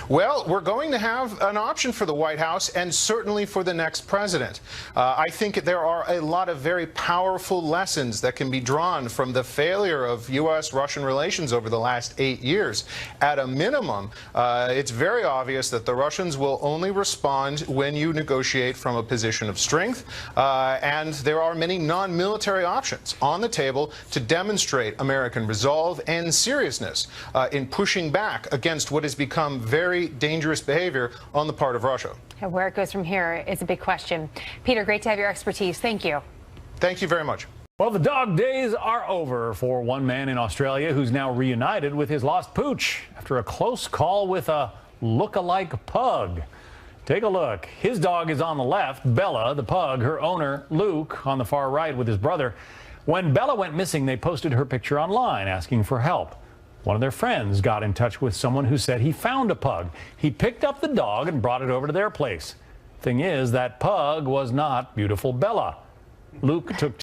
Well, we're going to have an option for the White House and certainly for the next president. I think there are a lot of very powerful lessons that can be drawn from the failure of U.S.-Russian relations over the last 8 years. At a minimum, it's very obvious that the Russians will only respond when you negotiate from a position of strength, and there are many non-military options on the table to demonstrate American resolve and seriousness in pushing back against what has become very dangerous behavior on the part of Russia. And where it goes from here is a big question. Peter, great to have your expertise. Thank you. Thank you very much. Well, the dog days are over for one man in Australia who's now reunited with his lost pooch after a close call with a look-alike pug. Take a look. His dog is on the left, Bella, the pug, her owner, Luke, on the far right with his brother. When Bella went missing, they posted her picture online asking for help. One of their friends got in touch with someone who said he found a pug. He picked up the dog and brought it over to their place. Thing is, that pug was not beautiful Bella. Luke took